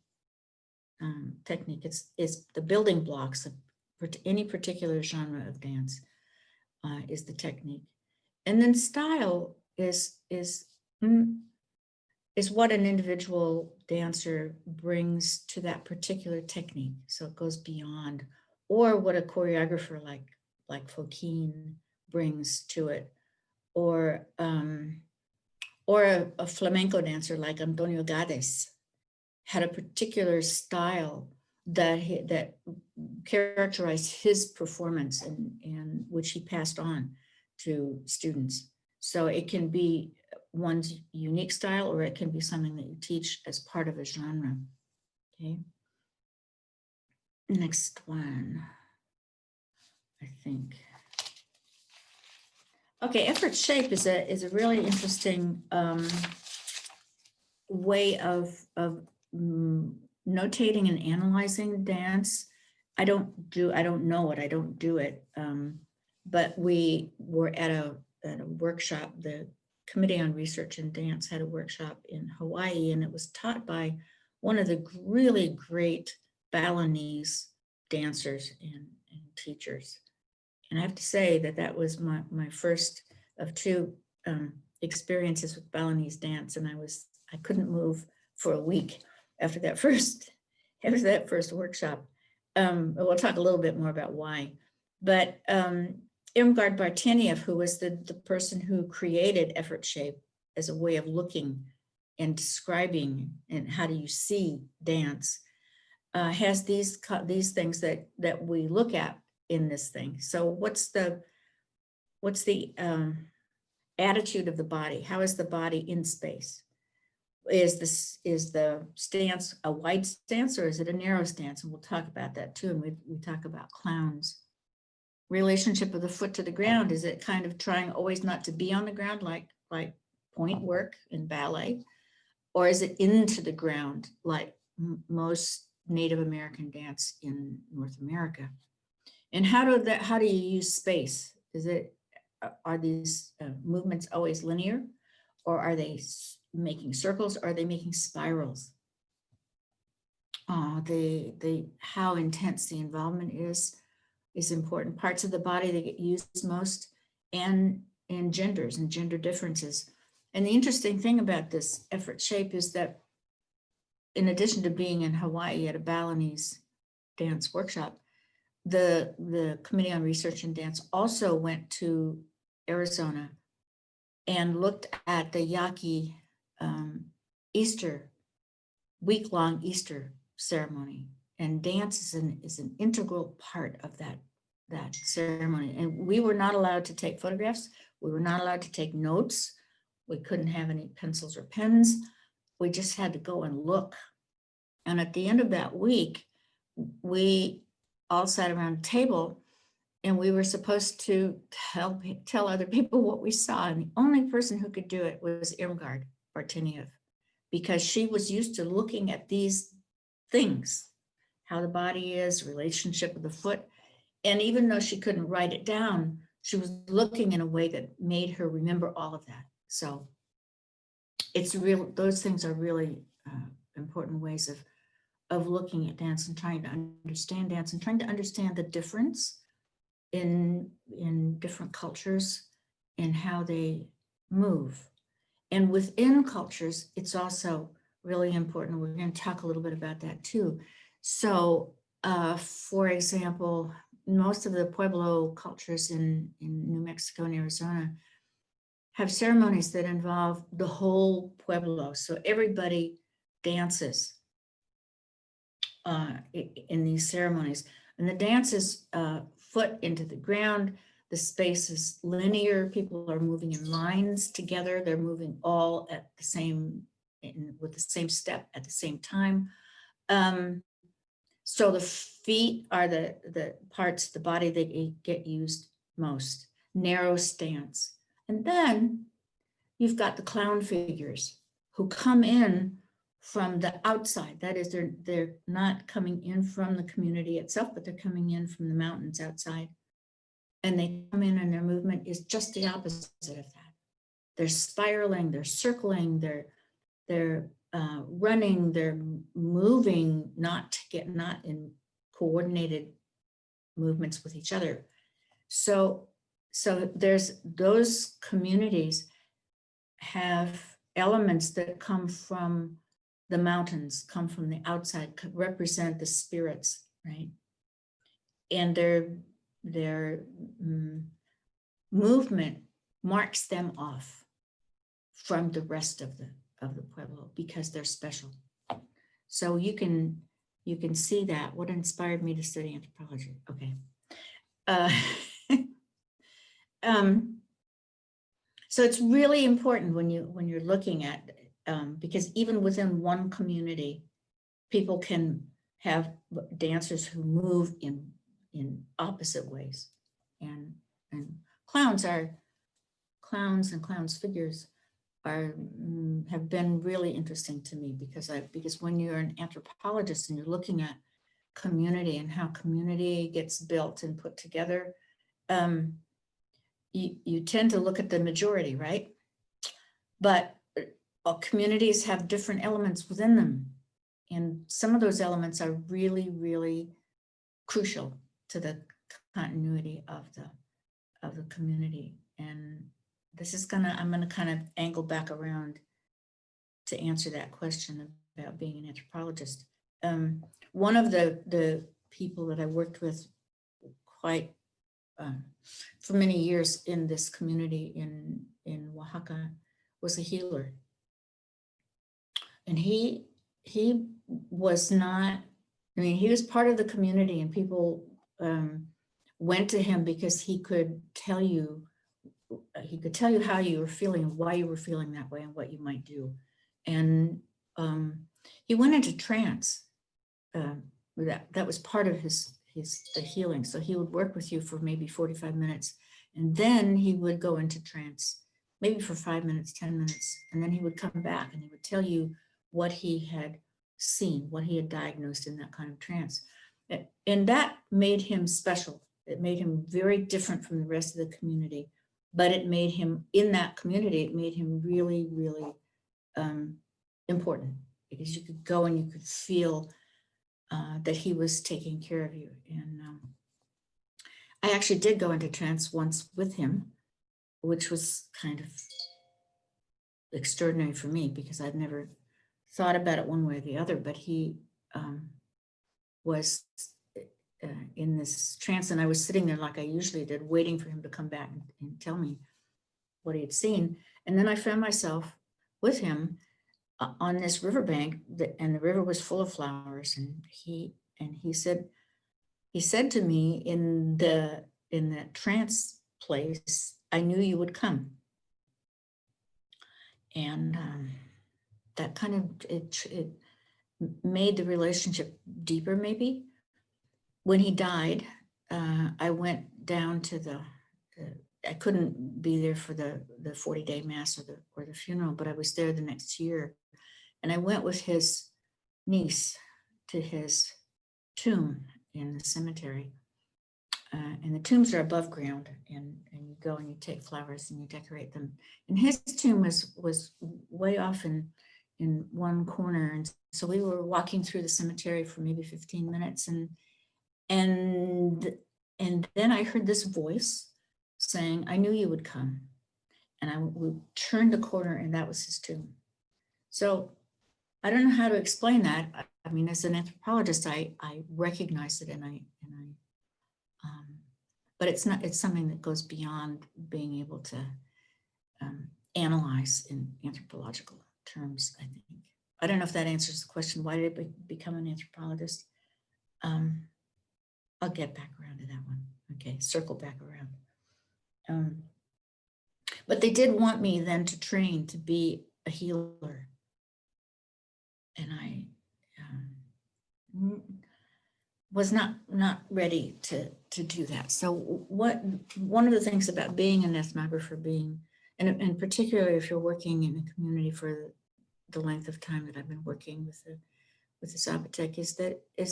technique. It's the building blocks of any particular genre of dance is the technique. And then style is what an individual dancer brings to that particular technique. So it goes beyond, or what a choreographer like Fokine brings to it, or or a flamenco dancer like Antonio Gades had a particular style that characterized his performance and which he passed on to students. So it can be one's unique style, or it can be something that you teach as part of a genre. Okay. Next one, I think. Okay, effort shape is a really interesting way of notating and analyzing dance. I don't know it, I don't do it. But we were at a workshop. The Committee on Research in Dance had a workshop in Hawaii, and it was taught by one of the really great Balinese dancers and teachers. And I have to say that was my first of two experiences with Balinese dance, and I couldn't move for a week after that first workshop. We'll talk a little bit more about why. But Irmgard Bartenieff, who was the person who created effort shape as a way of looking and describing and how do you see dance, has these things that we look at in this thing. So what's the attitude of the body? How is the body in space? Is the stance a wide stance, or is it a narrow stance? And we'll talk about that too. And we talk about clowns. Relationship of the foot to the ground. Is it kind of trying always not to be on the ground, like point work in ballet? Or is it into the ground, like most Native American dance in North America? And how do you use space? Are these movements always linear, or are they making circles? Or are they making spirals? How intense the involvement is important. Parts of the body that get used most, and genders and gender differences. And the interesting thing about this effort shape is that in addition to being in Hawaii at a Balinese dance workshop, the Committee on Research in Dance also went to Arizona and looked at the Yaqui Easter, week-long Easter ceremony. And dance is an integral part of that ceremony. And we were not allowed to take photographs. We were not allowed to take notes. We couldn't have any pencils or pens. We just had to go and look. And at the end of that week, we all sat around a table, and we were supposed to tell other people what we saw. And the only person who could do it was Irmgard Bartenieff, because she was used to looking at these things, how the body is, relationship of the foot. And even though she couldn't write it down, she was looking in a way that made her remember all of that. So it's real, those things are really important ways of looking at dance and trying to understand dance and trying to understand the difference in different cultures and how they move. And within cultures, it's also really important. We're going to talk a little bit about that too. So for example, most of the Pueblo cultures in New Mexico and Arizona have ceremonies that involve the whole Pueblo. So everybody dances in these ceremonies. And the dance is foot into the ground. The space is linear. People are moving in lines together. They're moving all at the same, with the same step at the same time. So the feet are the parts of the body that get used most. Narrow stance. And then you've got the clown figures who come in from the outside. That is, they're not coming in from the community itself, but they're coming in from the mountains outside. And they come in and their movement is just the opposite of that. They're spiraling, they're circling, they're running, they're moving, not in coordinated movements with each other. So there's those communities have elements that come from the mountains, come from the outside, represent the spirits, right? And their movement marks them off from the rest of the Pueblo because they're special. So you can see that. What inspired me to study anthropology? Okay. So it's really important when you're looking at, because even within one community, people can have dancers who move in opposite ways, and clowns and clowns figures have been really interesting to me because when you're an anthropologist and you're looking at community and how community gets built and put together, you tend to look at the majority, right? But communities have different elements within them. And some of those elements are really, really crucial to the continuity of the community. And this is I'm gonna kind of angle back around to answer that question about being an anthropologist. One of the people that I worked with quite for many years in this community in Oaxaca was a healer. And he was not, I mean, he was part of the community, and people went to him because he could tell you how you were feeling and why you were feeling that way and what you might do. And he went into trance. That was part of the healing. So he would work with you for maybe 45 minutes, and then he would go into trance, maybe for 5 minutes, 10 minutes, and then he would come back and he would tell you what he had seen, what he had diagnosed in that kind of trance. And that made him special. It made him very different from the rest of the community, but it made him, in that community, it made him really, really important, because you could go and you could feel that he was taking care of you. And I actually did go into trance once with him, which was kind of extraordinary for me because I'd never thought about it one way or the other, but he was in this trance, and I was sitting there like I usually did, waiting for him to come back and tell me what he had seen. And then I found myself with him on this riverbank, and the river was full of flowers, and he said to me in that trance place, "I knew you would come." And that kind of it made the relationship deeper. Maybe when he died, I went down to I couldn't be there for the 40-day mass or the funeral, but I was there the next year, and I went with his niece to his tomb in the cemetery. And the tombs are above ground, and you go and you take flowers and you decorate them. And his tomb was way off in one corner, and so we were walking through the cemetery for maybe 15 minutes, and then I heard this voice saying, "I knew you would come." And we turned the corner, and that was his tomb. So I don't know how to explain that. I mean, as an anthropologist, I recognize it, but it's something that goes beyond being able to analyze in anthropological terms, I think. I don't know if that answers the question. Why did I become an anthropologist? I'll get back around to that one. Okay, circle back around. But they did want me then to train to be a healer. And I was not ready to do that. So one of the things about being an ethnographer, and particularly if you're working in a community for the length of time that I've been working with the Zapotec, is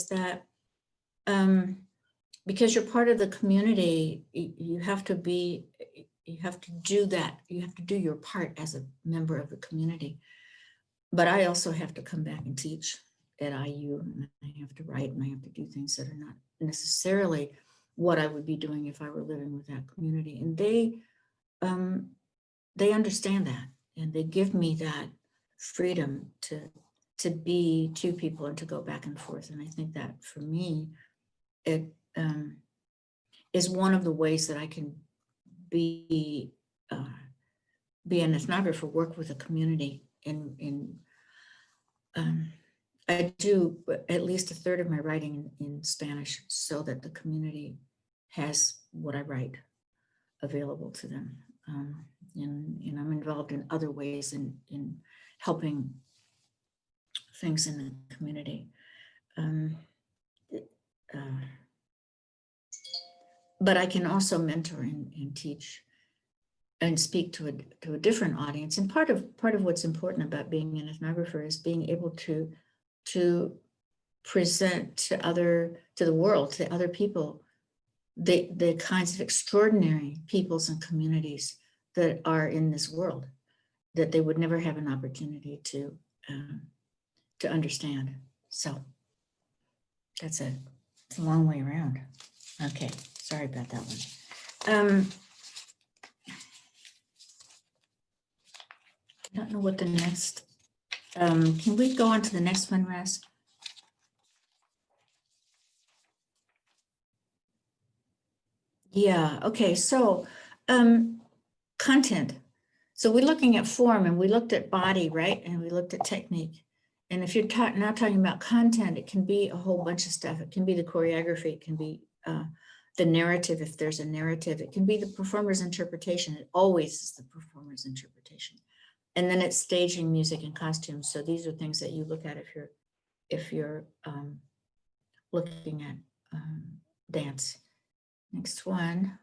that because you're part of the community, you have to do that. You have to do your part as a member of the community. But I also have to come back and teach at IU, and I have to write, and I have to do things that are not necessarily what I would be doing if I were living with that community. And they understand that, and they give me that freedom to be two people and to go back and forth. And I think that for me, it is one of the ways that I can be be an ethnographer, work with a community I do at least a third of my writing in Spanish so that the community has what I write available to them. And I'm involved in other ways in helping things in the community. But I can also mentor and teach and speak to a different audience. And part of what's important about being an ethnographer is being able to present to the world, to other people, the kinds of extraordinary peoples and communities that are in this world that they would never have an opportunity to understand. So that's it's a long way around. Okay, sorry about that one. I don't know what the next, can we go on to the next one, Ras? Yeah, okay, so content. So we're looking at form and we looked at body, right? And we looked at technique. And if you're now talking about content, it can be a whole bunch of stuff. It can be the choreography, it can be the narrative, if there's a narrative, it can be the performer's interpretation. It always is the performer's interpretation. And then it's staging, music, and costumes. So these are things that you look at if you're looking at dance. Next one.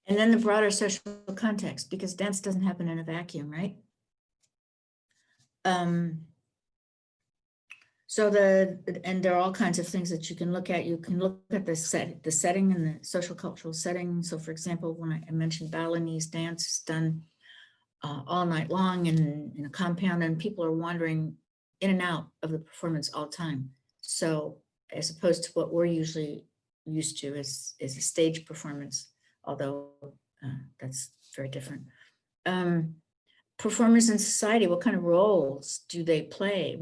And then the broader social context, because dance doesn't happen in a vacuum, right? So and there are all kinds of things that you can look at. You can look at the setting and the social cultural setting. So for example, when I mentioned Balinese dance is done all night long in a compound, and people are wandering in and out of the performance all the time. So as opposed to what we're usually used to is a stage performance, although that's very different. Performers in society, what kind of roles do they play?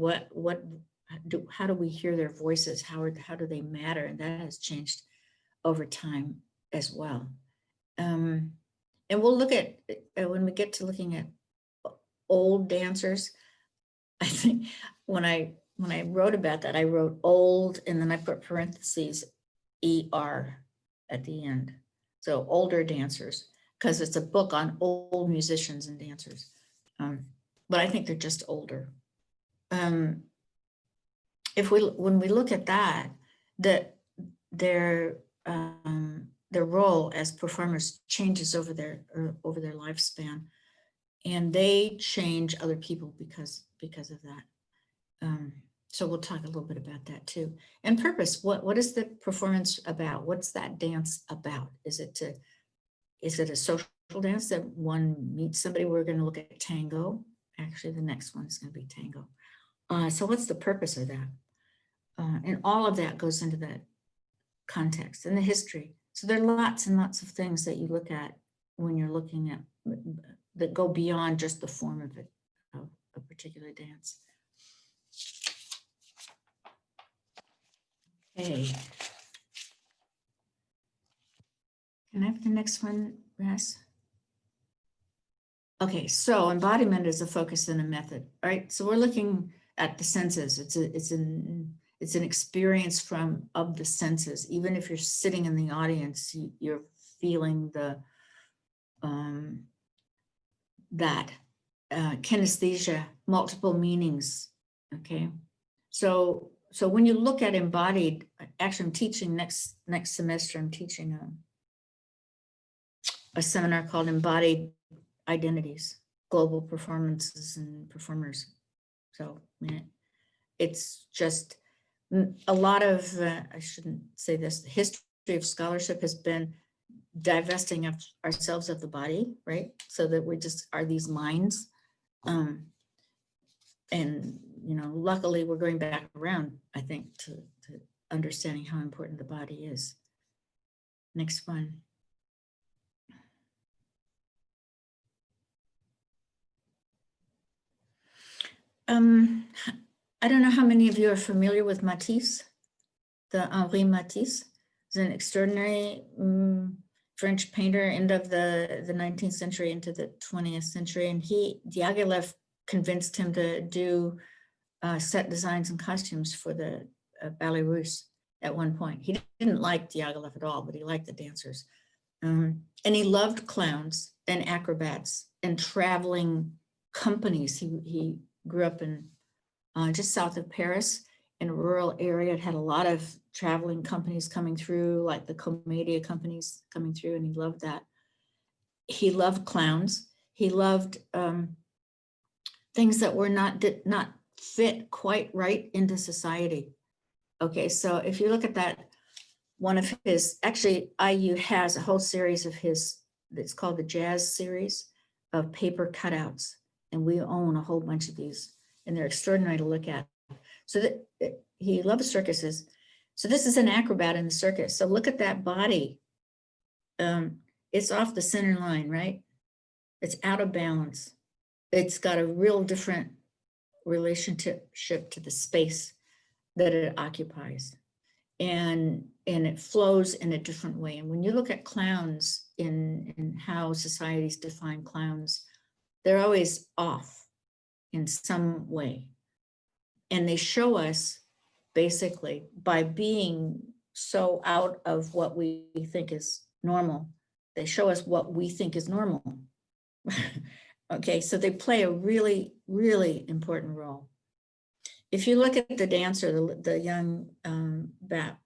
How do we hear their voices? How do they matter? And that has changed over time as well. And we'll look at, when we get to looking at old dancers, I think when I wrote about that, I wrote old and then I put parentheses ER at the end. So older dancers, because it's a book on old musicians and dancers. But I think they're just older. When we look at that, their role as performers changes over their lifespan, and they change other people because of that. So we'll talk a little bit about that too. And purpose, what is the performance about? What's that dance about? Is it a social dance that one meets somebody? We're going to look at tango. Actually, the next one is going to be tango. So what's the purpose of that? And all of that goes into that context and the history. So there are lots and lots of things that you look at when you're looking at that go beyond just the form of it, of a particular dance. Okay. Can I have the next one, Ras? Okay, so embodiment is a focus and a method, right? So we're looking at the senses. It's an experience of the senses. Even if you're sitting in the audience, you're feeling that kinesthesia, multiple meanings. Okay, so when you look at embodied, actually, I'm teaching next semester. I'm teaching a seminar called Embodied Identities, Global Performances and Performers. So it's just a lot of, I shouldn't say this, the history of scholarship has been divesting of ourselves of the body, right? So that we just are these minds. And, luckily we're going back around, I think, to understanding how important the body is. Next one. I don't know how many of you are familiar with Matisse, the Henri Matisse. was an extraordinary French painter, end of the 19th century into the 20th century. And Diaghilev convinced him to do set designs and costumes for the Ballet Russe at one point. He didn't like Diaghilev at all, but he liked the dancers. And he loved clowns and acrobats and traveling companies. He grew up in just south of Paris in a rural area. It had a lot of traveling companies coming through, like the Commedia companies coming through, and he loved that. He loved clowns. He loved things that were did not fit quite right into society. Okay, so if you look at that, one of his, actually IU has a whole series of his, it's called the Jazz series of paper cutouts. And we own a whole bunch of these, and they're extraordinary to look at. So that he loves circuses. So this is an acrobat in the circus. So look at that body. It's off the center line, right? It's out of balance. It's got a real different relationship to the space that it occupies. And it flows in a different way. And when you look at clowns in how societies define clowns, they're always off in some way. And they show us basically by being so out of what we think is normal, they show us what we think is normal. Okay, so they play a really, really important role. If you look at the dancer, the young,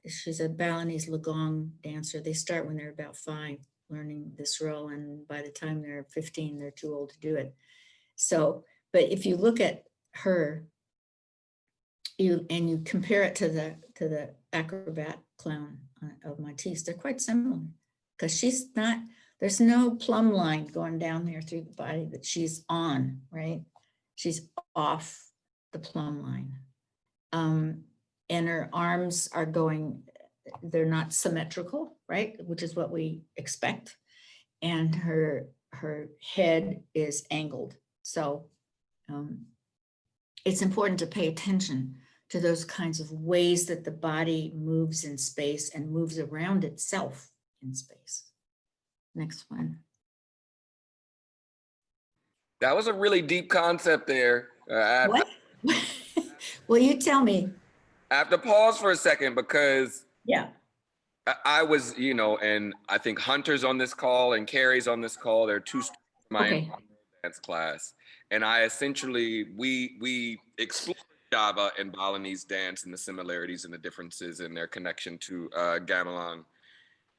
she's a Balinese Lagong dancer. They start when they're about 5 learning this role. And by the time they're 15, they're too old to do it. So, but if you look at her, you compare it to the acrobat clown of Matisse, they're quite similar because she's not, there's no plumb line going down there through the body that she's on, right? She's off the plumb line. And her arms are going, they're not symmetrical, right? Which is what we expect. And her head is angled. So it's important to pay attention to those kinds of ways that the body moves in space and moves around itself in space. Next one. That was a really deep concept there. What? Well, you tell me. I have to pause for a second because yeah, I was, and I think Hunter's on this call and Carrie's on this call. They're 2 students in my dance class, and I essentially we explored Java and Balinese dance and the similarities and the differences in their connection to gamelan.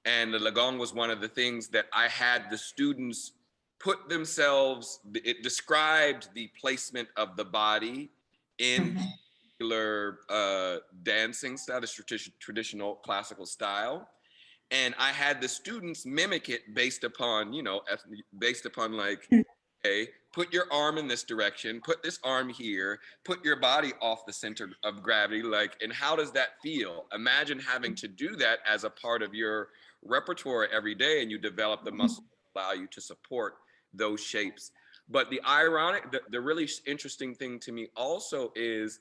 And the Lagong was one of the things that I had the students put themselves, it described the placement of the body in particular dancing style, this traditional classical style. And I had the students mimic it based upon, like, okay, put your arm in this direction, put this arm here, put your body off the center of gravity, like, and how does that feel? Imagine having to do that as a part of your repertoire every day, and you develop the muscle that allow you to support those shapes. But the really interesting thing to me also is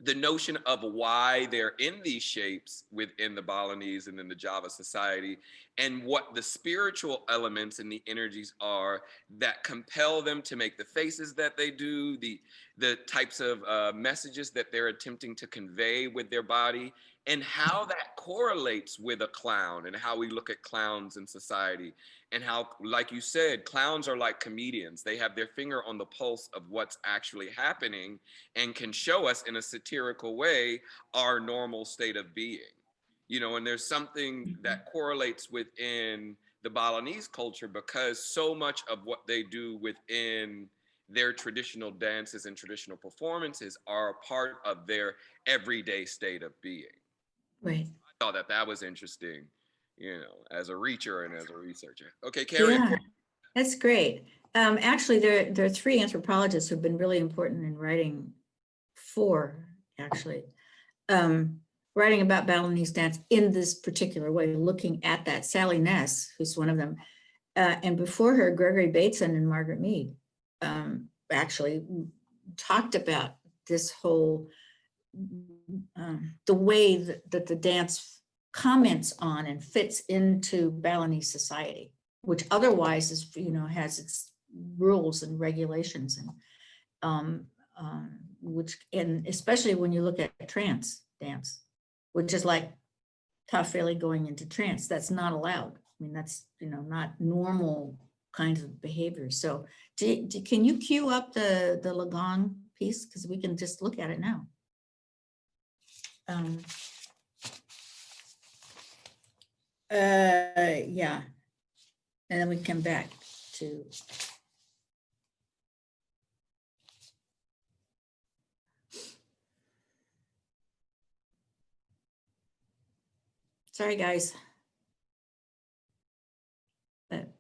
the notion of why they're in these shapes within the Balinese and in the Java society, and what the spiritual elements and the energies are that compel them to make the faces that they do, the types of messages that they're attempting to convey with their body, and how that correlates with a clown and how we look at clowns in society. And how, like you said, clowns are like comedians. They have their finger on the pulse of what's actually happening and can show us in a satirical way our normal state of being. And there's something that correlates within the Balinese culture because so much of what they do within their traditional dances and traditional performances are a part of their everyday state of being. Right. I thought that was interesting, as a reacher and as a researcher. Okay, Carrie. Yeah, that's great. Actually, there are 3 anthropologists who've been really important in writing, 4 actually, writing about Balinese dance in this particular way, looking at that. Sally Ness, who's one of them, and before her, Gregory Bateson and Margaret Mead actually talked about this whole, the way that the dance comments on and fits into Balinese society, which otherwise is, has its rules and regulations, and and especially when you look at trance dance, which is like Tafeli going into trance, that's not allowed. I mean, that's, not normal kinds of behavior. So can you cue up the Lagan piece? Because we can just look at it now. Yeah. And then we come back to. Sorry, guys. But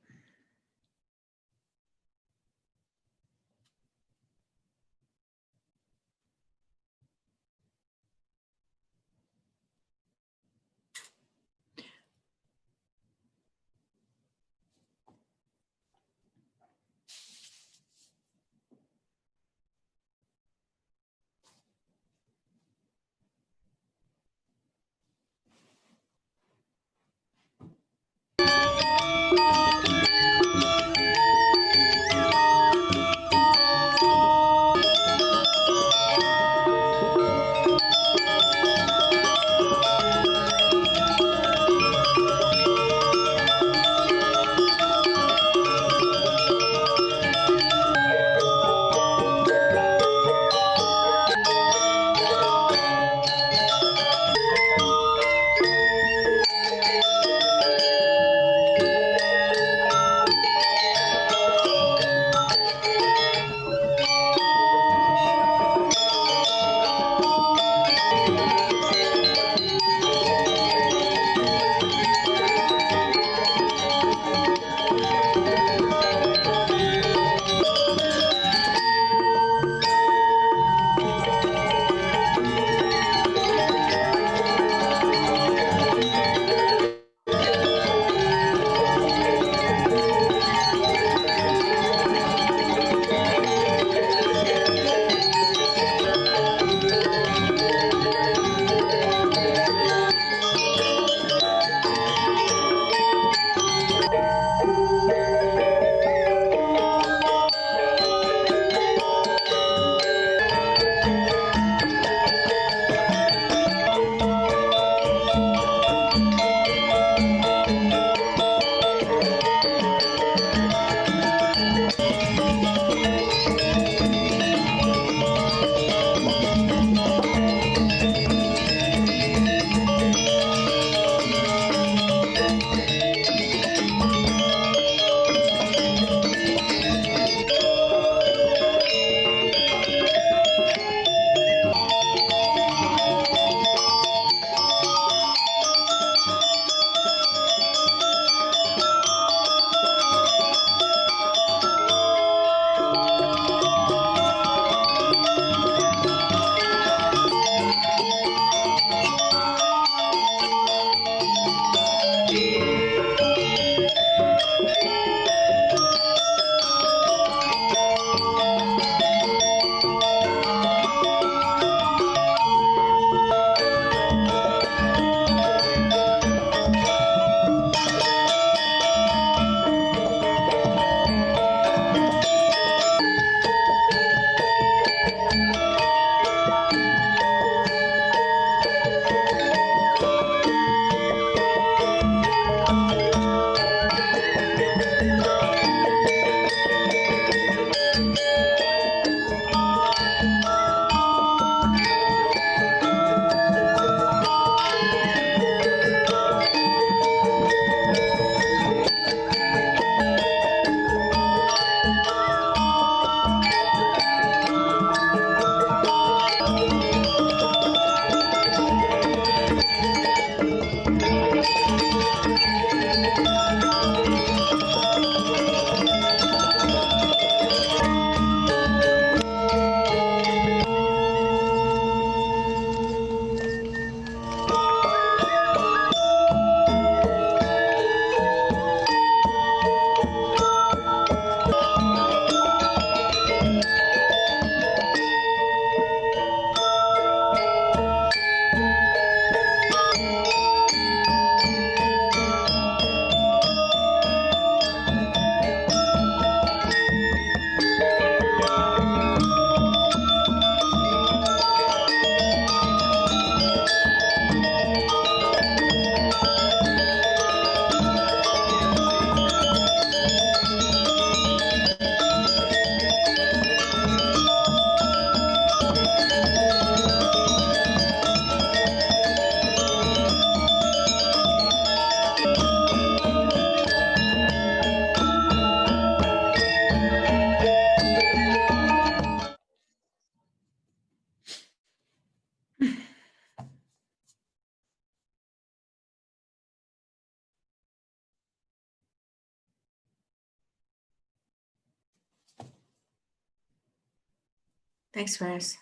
Thanks, Raz.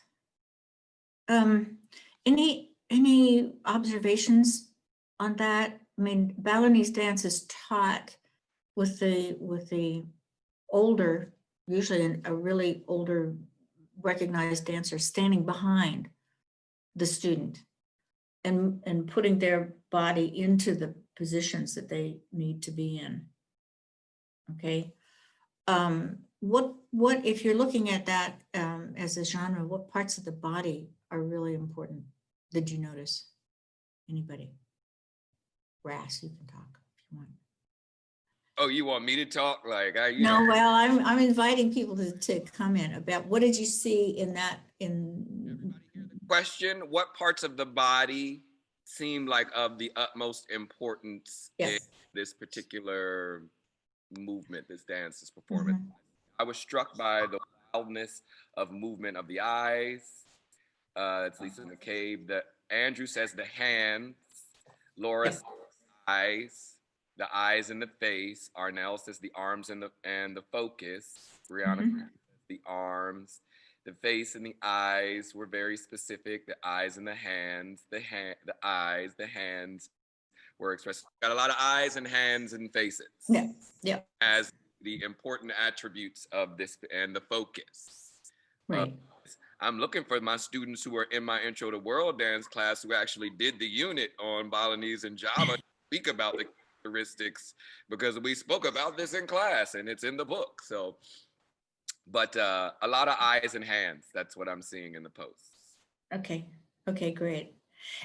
Any observations on that? I mean, Balinese dance is taught with the older, usually a really older recognized dancer standing behind the student and putting their body into the positions that they need to be in. Okay. What if you're looking at that as a genre, what parts of the body are really important? Did you notice? Anybody? Ras, you can talk if you want. Oh, you want me to talk? Like No, well, I'm inviting people to comment about what did you see in that in question, what parts of the body seem like of the utmost importance in yes. this particular movement, this dance, this performance? Mhm. I was struck by the wildness of movement of the eyes. It's Lisa McCabe. That Andrew says the hands, Laura Yep. says the eyes and the face. Arnell says the arms and the focus. Brianna Mhm. the arms. The face and the eyes were very specific. The eyes and the hands, the eyes, the hands were expressed. Got a lot of eyes and hands and faces. Yeah. Yeah. As the important attributes of this and the focus. Right. I'm looking for my students who are in my intro to world dance class who actually did the unit on Balinese and Java to speak about the characteristics because we spoke about this in class and it's in the book. So, but a lot of eyes and hands. That's what I'm seeing in the posts. Okay. Okay, great.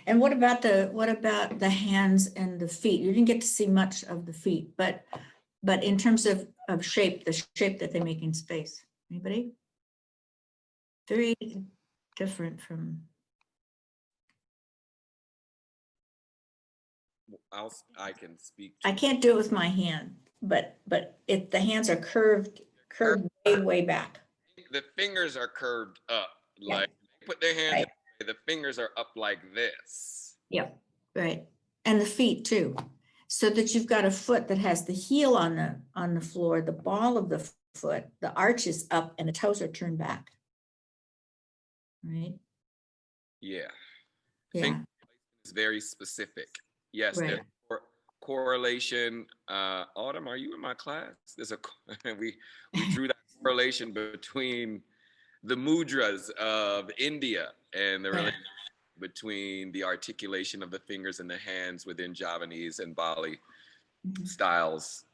And what about the hands and the feet? You didn't get to see much of the feet, but in terms of shape, the shape that they make in space. Anybody? Very different from. I can speak I to can't do it with my hand, but the hands are curved way back. the fingers are curved up. Yeah. Like put their hands Right. the fingers are up like this. Yeah. Right. And the feet too. So that you've got a foot that has the heel on the floor, the ball of the foot, the arch is up and the toes are turned back. Right? Yeah. Yeah. Is very specific. Yes, Right. there's correlation. Autumn, are you in my class? There's a we drew that correlation between the mudras of India and the Yeah. relation between the articulation of the fingers and the hands within Javanese and Bali Mhm. styles.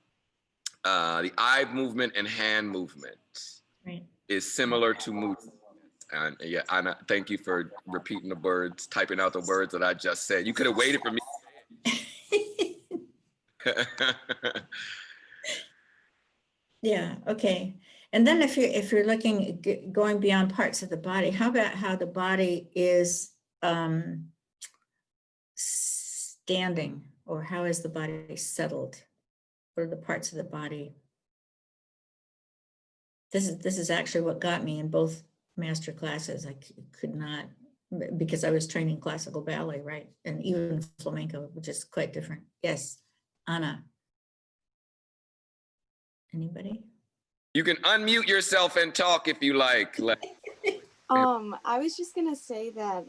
The eye movement and hand movement Right. is similar to mudra. And yeah, Anna, thank you for repeating the words, typing out the words that I just said. You could have waited for me. Yeah, okay. And then if you're looking going beyond parts of the body, how about how the body is standing, or how is the body settled, or the parts of the body? This is actually what got me in both master classes. I could not, because I was training classical ballet, right? And even flamenco, which is quite different. Yes, Anna. Anybody? You can unmute yourself and talk if you like. I was just gonna say that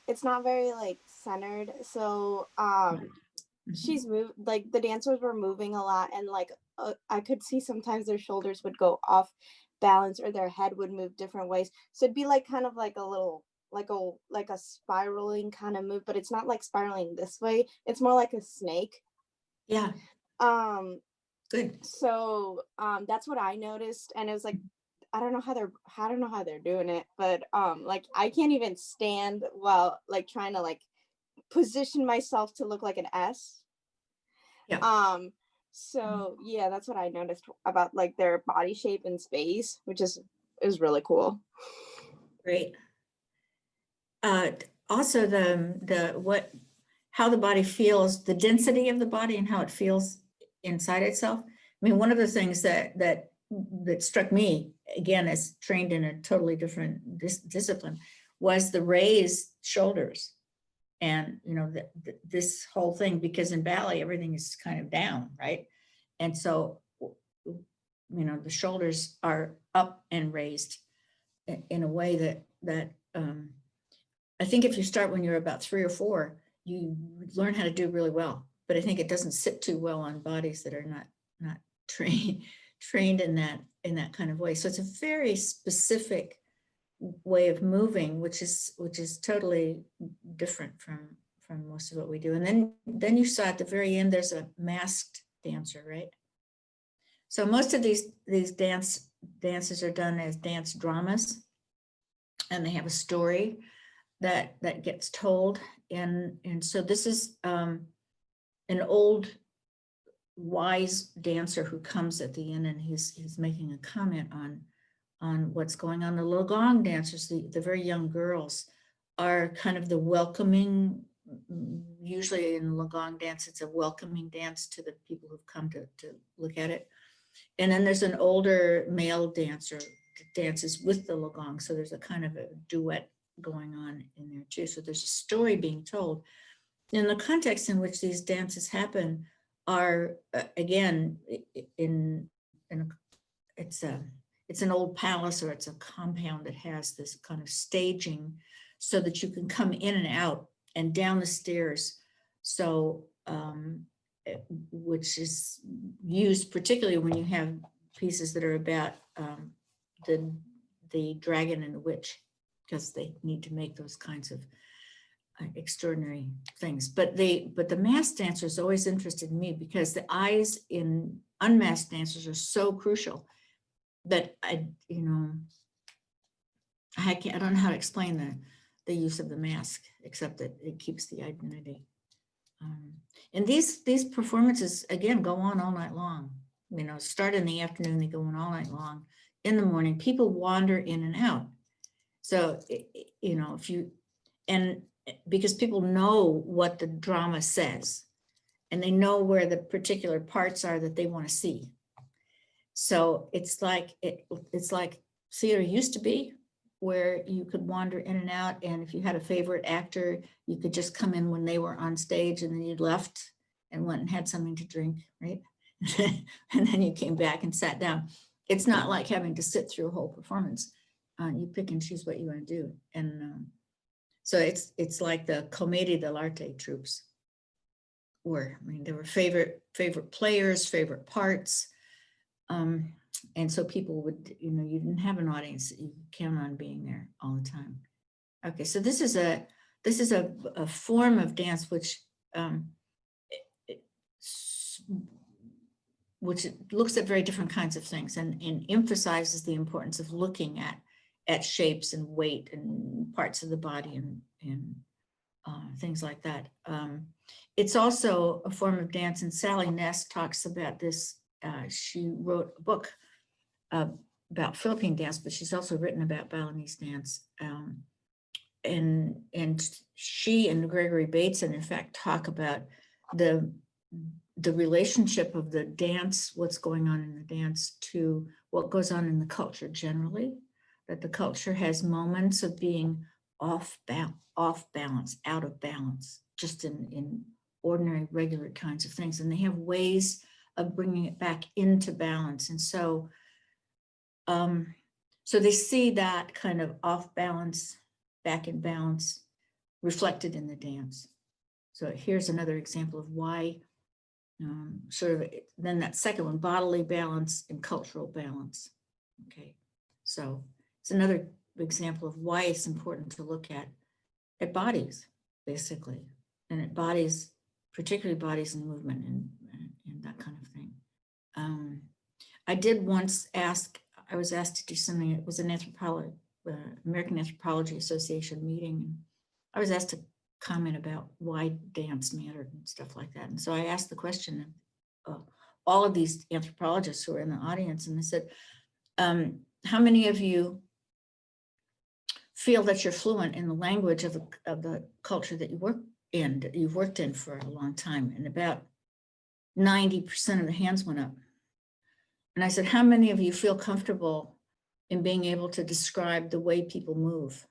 it's not very like centered. So she's moved, like the dancers were moving a lot, and like I could see sometimes their shoulders would go off balance or their head would move different ways. So it'd be like kind of like a little like a spiraling kind of move, but it's not like spiraling this way. It's more like a snake. Yeah. Um Good. so that's what I noticed, and it was like I don't know how they're doing it, but like I can't even stand while like trying to like position myself to look like an S. Yeah. So yeah, that's what I noticed about like their body shape in space, which is really cool. Great. Also how the body feels, the density of the body and how it feels inside itself. I mean, one of the things that struck me, again, as trained in a totally different discipline, was the raised shoulders. And, you know, this whole thing, because in ballet, everything is kind of down, right? And so, you know, the shoulders are up and raised. in a way that I think if you start when you're about 3 or 4, you learn how to do really well. But I think it doesn't sit too well on bodies that are not trained in that kind of way. So it's a very specific way of moving, which is totally different from most of what we do. And then you saw at the very end, there's a masked dancer, right? So most of these dances are done as dance dramas, and they have a story that gets told. And so this is an old wise dancer who comes at the end, and he's making a comment on what's going on. The Logong dancers, the very young girls, are kind of the welcoming. Usually in Logong dance, it's a welcoming dance to the people who've come to look at it. And then there's an older male dancer that dances with the Logong. So there's a kind of a duet going on in there too. So there's a story being told. In the context in which these dances happen are, again, it's an old palace, or it's a compound that has this kind of staging so that you can come in and out and down the stairs. So, which is used particularly when you have pieces that are about the dragon and the witch, because they need to make those kinds of extraordinary things. But the masked dancers always interested me, because the eyes in unmasked dancers are so crucial that I don't know how to explain the use of the mask, except that it keeps the identity. And these performances, again, go on all night long. Start in the afternoon, they go on all night long. In the morning, people wander in and out. So, because people know what the drama says, and they know where the particular parts are that they want to see. So it's like theater used to be, where you could wander in and out, and if you had a favorite actor, you could just come in when they were on stage, and then you left and went and had something to drink, right? And then you came back and sat down. It's not like having to sit through a whole performance. You pick and choose what you want to do. And so it's like the Commedia dell'arte troops were. There were favorite players, favorite parts. And so people would, you didn't have an audience that you could count on being there all the time. Okay, so this is a form of dance which looks at very different kinds of things, and emphasizes the importance of looking at shapes and weight and parts of the body and things like that. It's also a form of dance, and Sally Ness talks about this. She wrote a book about Philippine dance, but she's also written about Balinese dance. And she and Gregory Bateson, in fact, talk about the relationship of the dance, what's going on in the dance, to what goes on in the culture generally. That the culture has moments of being off balance, out of balance, just in ordinary, regular kinds of things. And they have ways of bringing it back into balance. And so, so they see that kind of off balance, back in balance, reflected in the dance. So here's another example of why, then that second one, bodily balance and cultural balance. Okay, so it's another example of why it's important to look at bodies, basically, and at bodies, particularly bodies in movement and that kind of thing. I did once I was asked to do something. It was an American Anthropology Association meeting. I was asked to comment about why dance mattered and stuff like that. And so I asked the question of all of these anthropologists who were in the audience, and I said, how many of you feel that you're fluent in the language of the culture that you work in, that you've worked in for a long time? And about 90% of the hands went up. And I said, how many of you feel comfortable in being able to describe the way people move?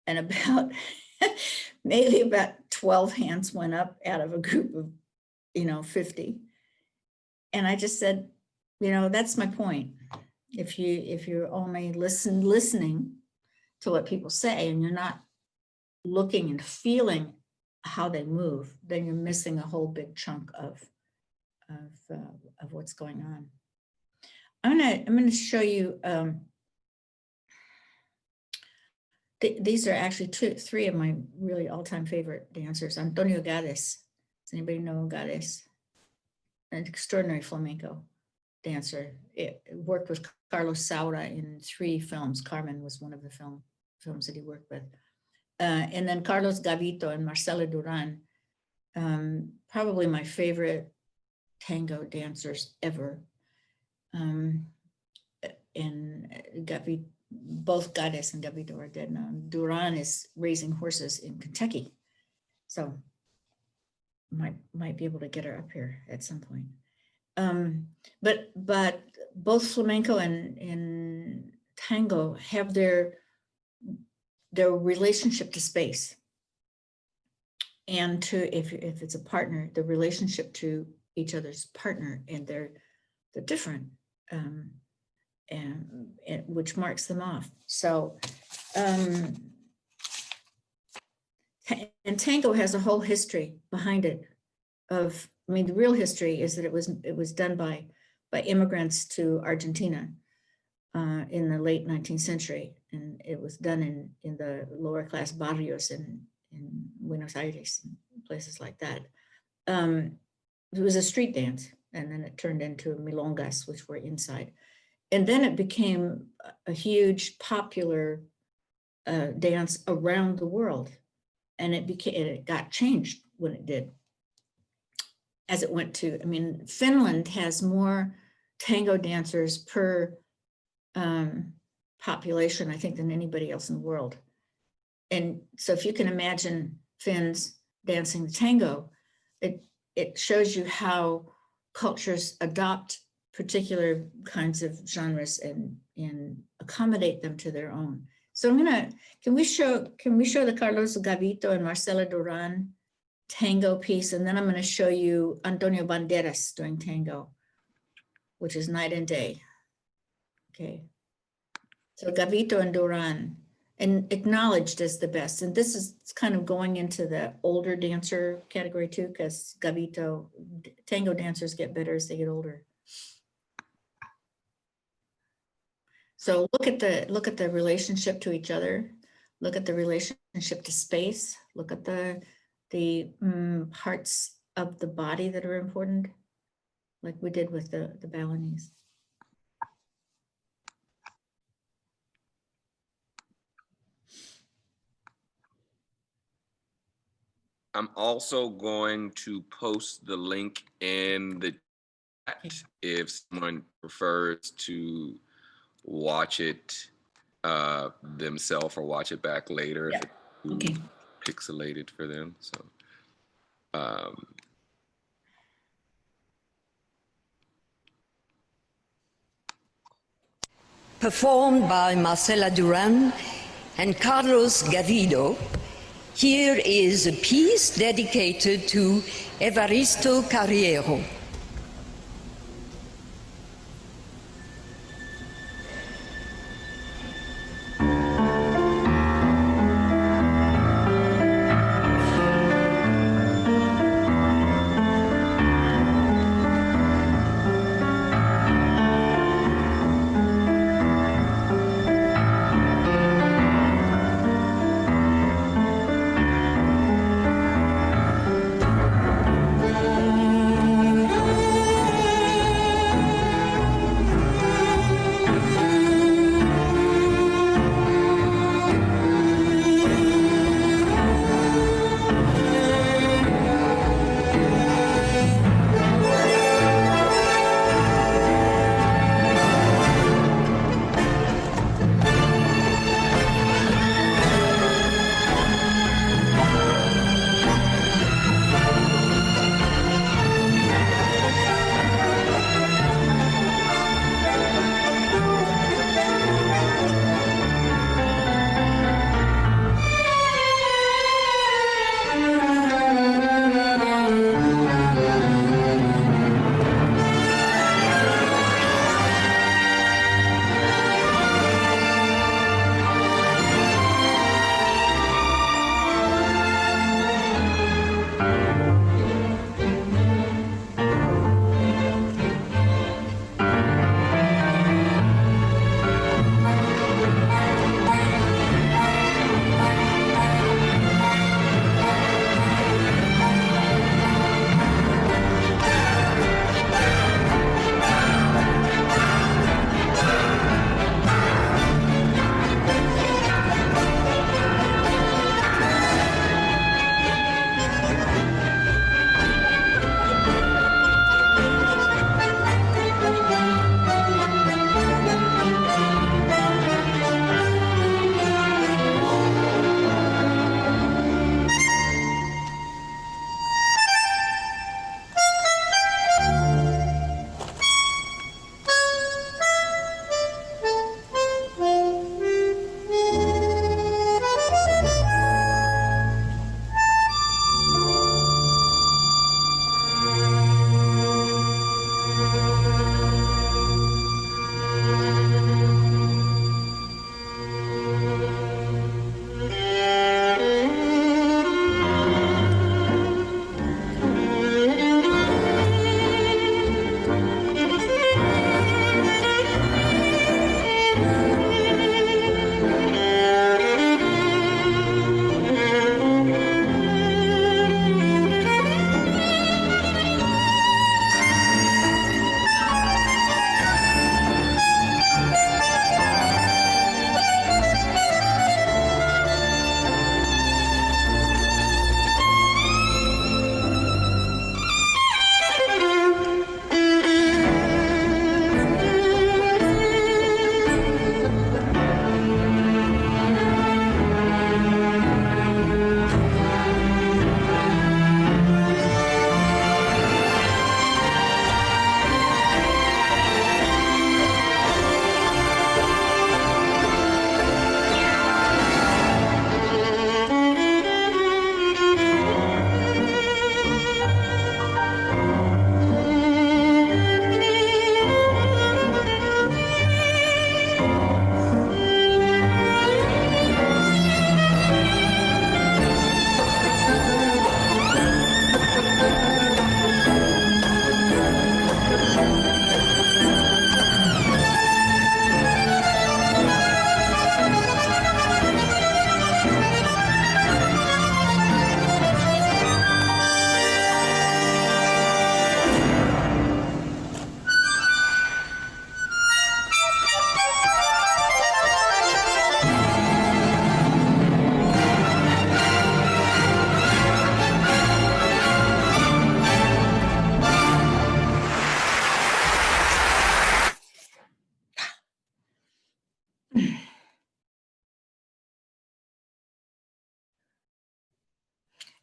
And about maybe about 12 hands went up out of a group of 50. And I just said, that's my point. If you're only listening to what people say and you're not looking and feeling how they move, then you're missing a whole big chunk of what's going on. I'm gonna show you. These are actually three of my really all-time favorite dancers. Antonio Gades. Does anybody know Gades? An extraordinary flamenco dancer. It worked with Carlos Saura in 3 films. Carmen was one of the films that he worked with. And then Carlos Gavito and Marcela Duran, probably my favorite tango dancers ever. And Gavito, both Gades and Gavito are dead now. Duran is raising horses in Kentucky. So might be able to get her up here at some point. But both flamenco and tango have their relationship to space, and to if it's a partner, the relationship to each other's partner, and they're different, and which marks them off. So, and tango has a whole history behind it. The real history is that it was done by immigrants to Argentina in the late 19th century, and it was done in the lower class barrios in Buenos Aires and places like that. It was a street dance, and then it turned into milongas, which were inside, and then it became a huge popular dance around the world, and it got changed when it did. As it went to, Finland has more tango dancers per population, I think, than anybody else in the world. And so if you can imagine Finns dancing the tango, it shows you how cultures adopt particular kinds of genres and accommodate them to their own. So can we show the Carlos Gavito and Marcela Duran tango piece, and then I'm going to show you Antonio Banderas doing tango, which is night and day. Okay, so Gavito and Duran, and acknowledged as the best, and this is kind of going into the older dancer category too, because tango dancers get better as they get older. So look at the relationship to each other, look at the relationship to space, look at the parts of the body that are important, like we did with the Balinese. I'm also going to post the link in the chat if someone prefers to watch it themselves or watch it back later. Yeah. If it's Okay. Pixelated for them. So performed by Marcela Duran and Carlos Gavito, here is a piece dedicated to Evaristo Carriero.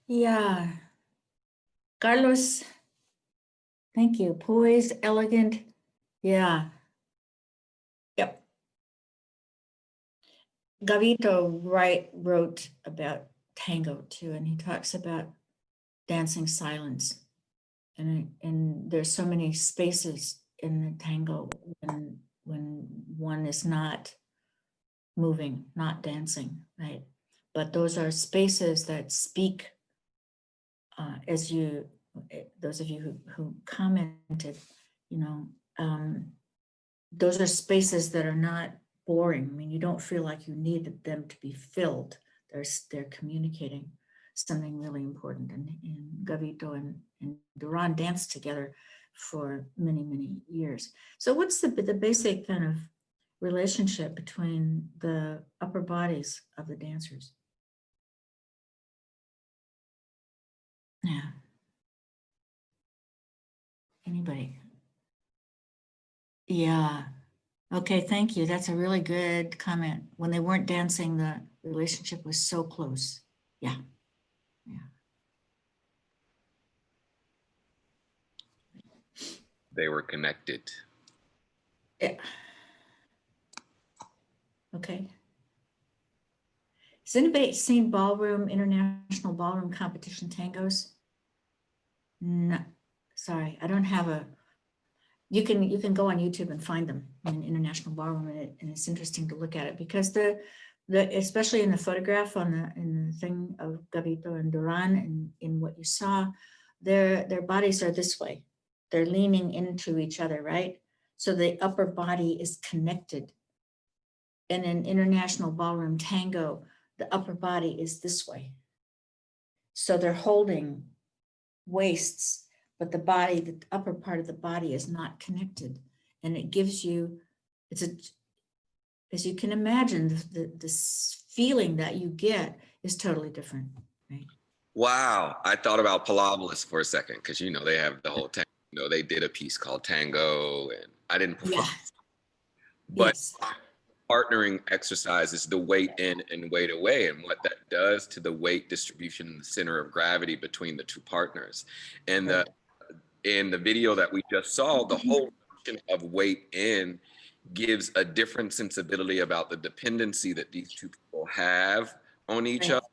Yeah. Carlos, thank you. Poised, elegant. Yeah. Yep. Gavito wrote about tango too, and he talks about dancing silence. And there's so many spaces in the tango when one is not moving, not dancing, right? But those are spaces that speak, as you, those of you who commented, you know, those are spaces that are not boring. I mean, you don't feel like you need them to be filled. They're communicating something really important. And Gavito and Duran danced together for many, many years. So what's the basic kind of relationship between the upper bodies of the dancers? Yeah. Anybody? Yeah. Okay, thank you. That's a really good comment. When they weren't dancing, the relationship was so close. Yeah. Yeah. They were connected. Yeah. Okay. Has anybody seen international ballroom competition tangos? No, sorry, I don't have a, you can go on YouTube and find them in international ballroom, and it's interesting to look at it because the especially in the photograph in the thing of Gavito and Duran, and in what you saw, their bodies are this way. They're leaning into each other, right? So the upper body is connected. And in international ballroom tango, the upper body is this way. So they're holding waists, but the body, the upper part of the body is not connected. And it gives you, as you can imagine, this feeling that you get is totally different, right? Wow. I thought about Pilables for a second because, you know, they have the whole tango. You know, they did a piece called Tango, and I didn't perform. Yes. But Yes. partnering exercise is the weight in and weight away, and what that does to the weight distribution in the center of gravity between the two partners. And Right. in the video that we just saw, the whole notion of weight in gives a different sensibility about the dependency that these two people have on each Right. other,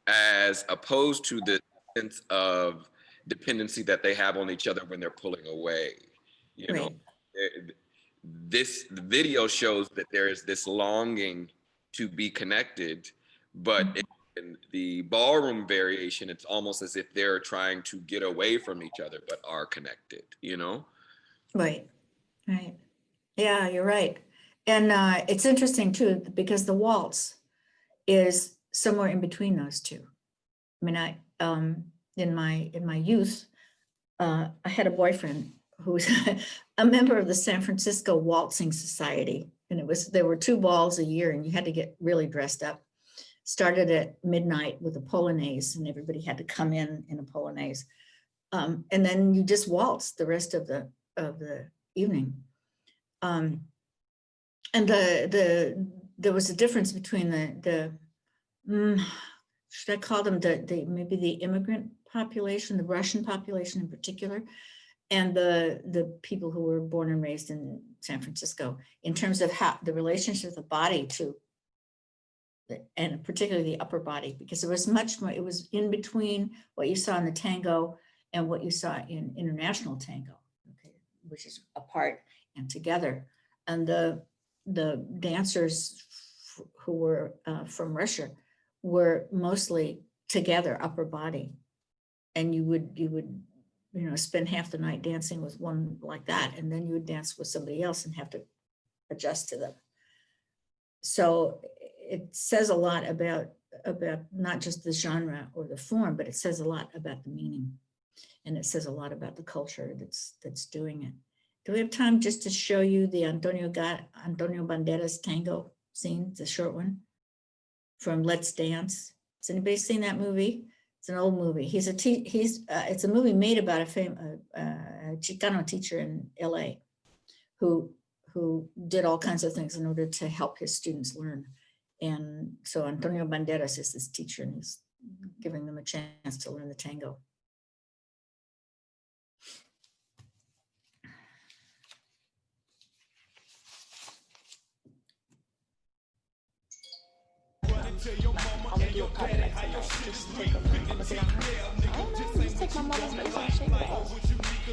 as opposed to the sense of dependency that they have on each other when they're pulling away. You know, Right. this the video shows that there is this longing to be connected, but in the ballroom variation, it's almost as if they're trying to get away from each other but are connected, you know? Right. Right. Yeah, you're right. And it's interesting too, because the waltz is somewhere in between those two. I mean, in my youth, I had a boyfriend who was a member of the San Francisco Waltzing Society, and there were 2 balls a year, and you had to get really dressed up. Started at midnight with a polonaise, and everybody had to come in a polonaise, and then you just waltzed the rest of the evening. And there was a difference between should I call them maybe the immigrant population, the Russian population in particular, and the people who were born and raised in San Francisco, in terms of how the relationship of the body to, and particularly the upper body, because it was much more, it was in between what you saw in the tango and what you saw in international tango, okay, which is apart and together. And the dancers who were from Russia were mostly together, upper body. And you would spend half the night dancing with one like that, and then you would dance with somebody else and have to adjust to them. So it says a lot about not just the genre or the form, but it says a lot about the meaning, and it says a lot about the culture that's doing it. Do we have time just to show you the Antonio Banderas tango scene, the short one from Let's Dance? Has anybody seen that movie? It's an old movie. It's a movie made about a Chicano teacher in LA who did all kinds of things in order to help his students learn. And so Antonio Banderas is this teacher, and giving them a chance to learn the tango. I'm gonna do a part like tonight. Just take I'm gonna sit down. I don't know, just take my mother's place and shake it off.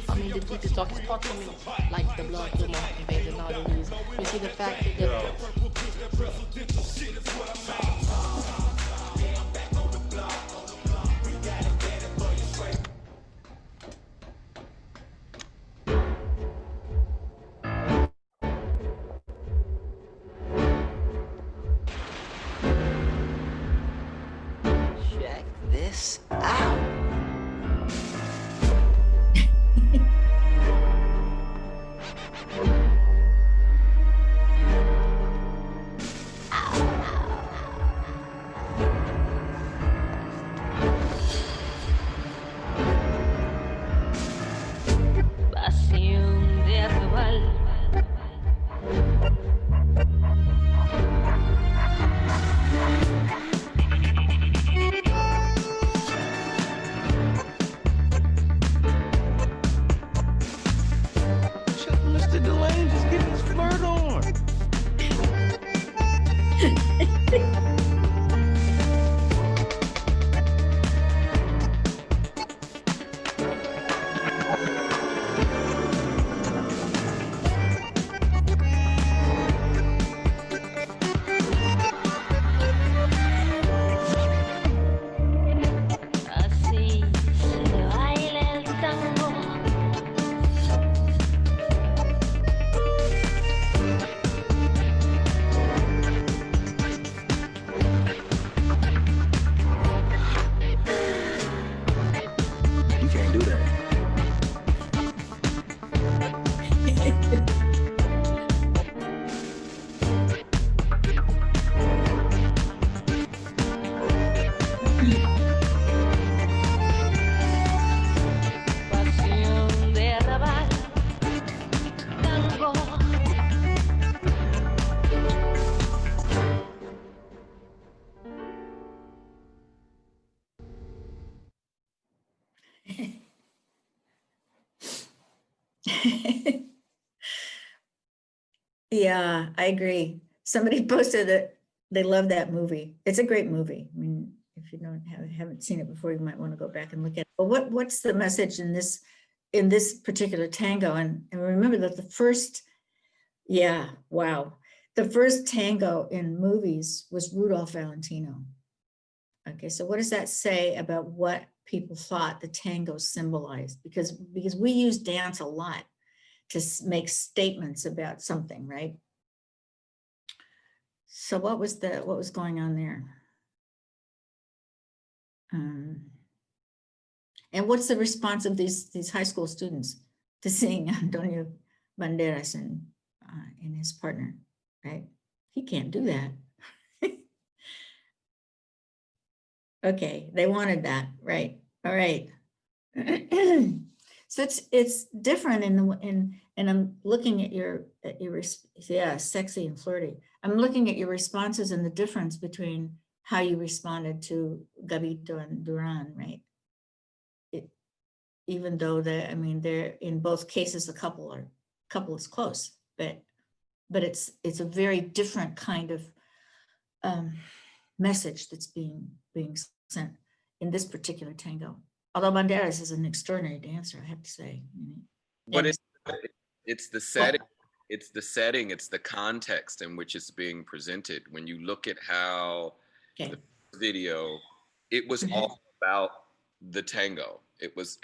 I mean, the people talk to me like the blood, the more invasion, all the news. You see the fact that Check this out. Pasión de arrabal. Mr. Delane just getting his flirt on. Así se baila el tango. You can't do that. Pasión de arrabal. Tango. Yeah, I agree. Somebody posted that they love that movie. It's a great movie. I mean, if you haven't seen it before, you might want to go back and look at it. But what's the message in this particular tango? And remember that the first tango in movies was Rudolph Valentino. Okay, so what does that say about what people thought the tango symbolized? Because we use dance a lot to make statements about something, right? So what was going on there? And what's the response of these high school students to seeing Antonio Banderas and his partner, right? He can't do that. Okay, they wanted that, right? All right. So it's different and I'm looking at your sexy and flirty. I'm looking at your responses and the difference between how you responded to Gavito and Duran, right? Even though they're in both cases the couple is close, but it's a very different kind of message that's being sent in this particular tango. Although Banderas is an extraordinary dancer, I have to say. But it's the setting. It's the setting. It's the context in which it's being presented. When you look at how the video, it was all about the tango. It was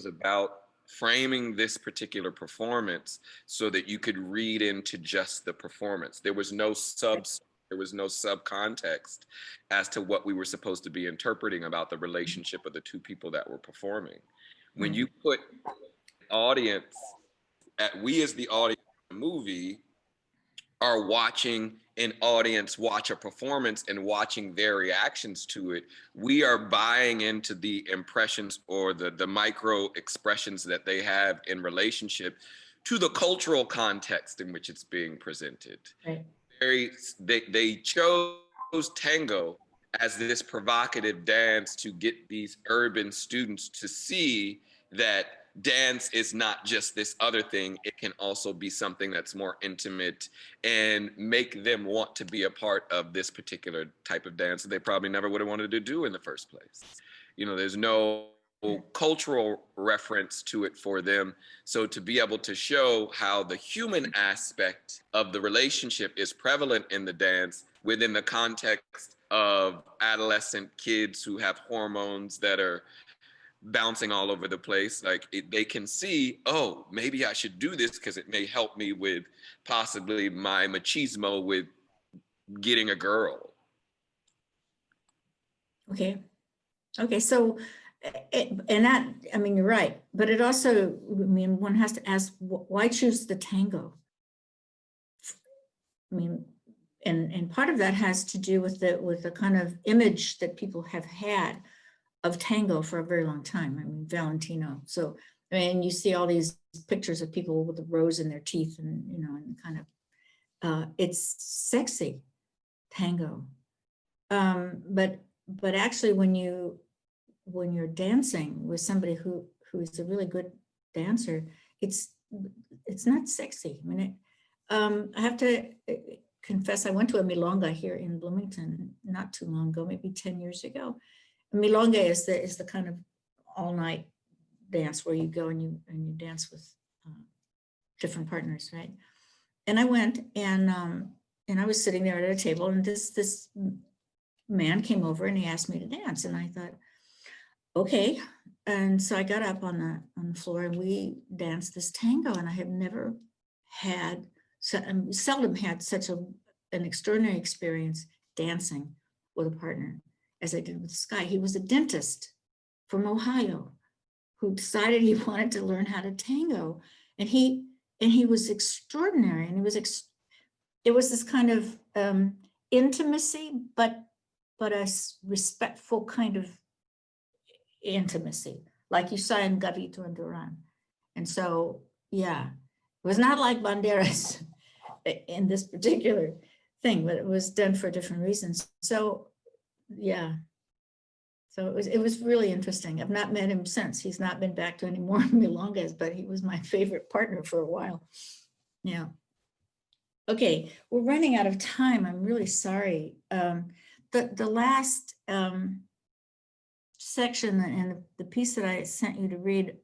about framing this particular performance so that you could read into just the performance. There was no subcontext as to what we were supposed to be interpreting about the relationship of the two people that were performing. When you put audience, we as the audience in the movie are watching an audience watch a performance and watching their reactions to it, we are buying into the impressions or the micro expressions that they have in relationship to the cultural context in which it's being presented. Right. They chose tango as this provocative dance to get these urban students to see that dance is not just this other thing. It can also be something that's more intimate and make them want to be a part of this particular type of dance that they probably never would have wanted to do in the first place. You know, there's no cultural reference to it for them. So to be able to show how the human aspect of the relationship is prevalent in the dance within the context of adolescent kids who have hormones that are bouncing all over the place, like they can see, oh, maybe I should do this because it may help me with possibly my machismo with getting a girl. Okay. Okay. So, and that, I mean, you're right, but it also, I mean, one has to ask, why choose the tango? I mean, and part of that has to do with the kind of image that people have had of tango for a very long time. I mean, Valentino. So, I mean, you see all these pictures of people with a rose in their teeth, and you know, and kind of, it's sexy, tango. But actually, when you're dancing with somebody who is a really good dancer, it's not sexy. I mean, I have to confess, I went to a milonga here in Bloomington not too long ago, maybe 10 years ago. A milonga is the kind of all night dance where you go and you dance with different partners, right? And I went and I was sitting there at a table, and this man came over and he asked me to dance, and I thought, okay. And so I got up on the floor and we danced this tango, and I have never had, seldom had such an extraordinary experience dancing with a partner as I did with this guy. He was a dentist from Ohio who decided he wanted to learn how to tango, and he was extraordinary. And it was this kind of intimacy, but a respectful kind of intimacy, like you saw in Gavito and Duran. And so, yeah, it was not like banderas in this particular thing, but it was done for different reasons. So, yeah. So it was really interesting. I've not met him since. He's not been back to any more milongas, but he was my favorite partner for a while. Yeah. Okay, we're running out of time. I'm really sorry. The last section and the piece that I sent you to read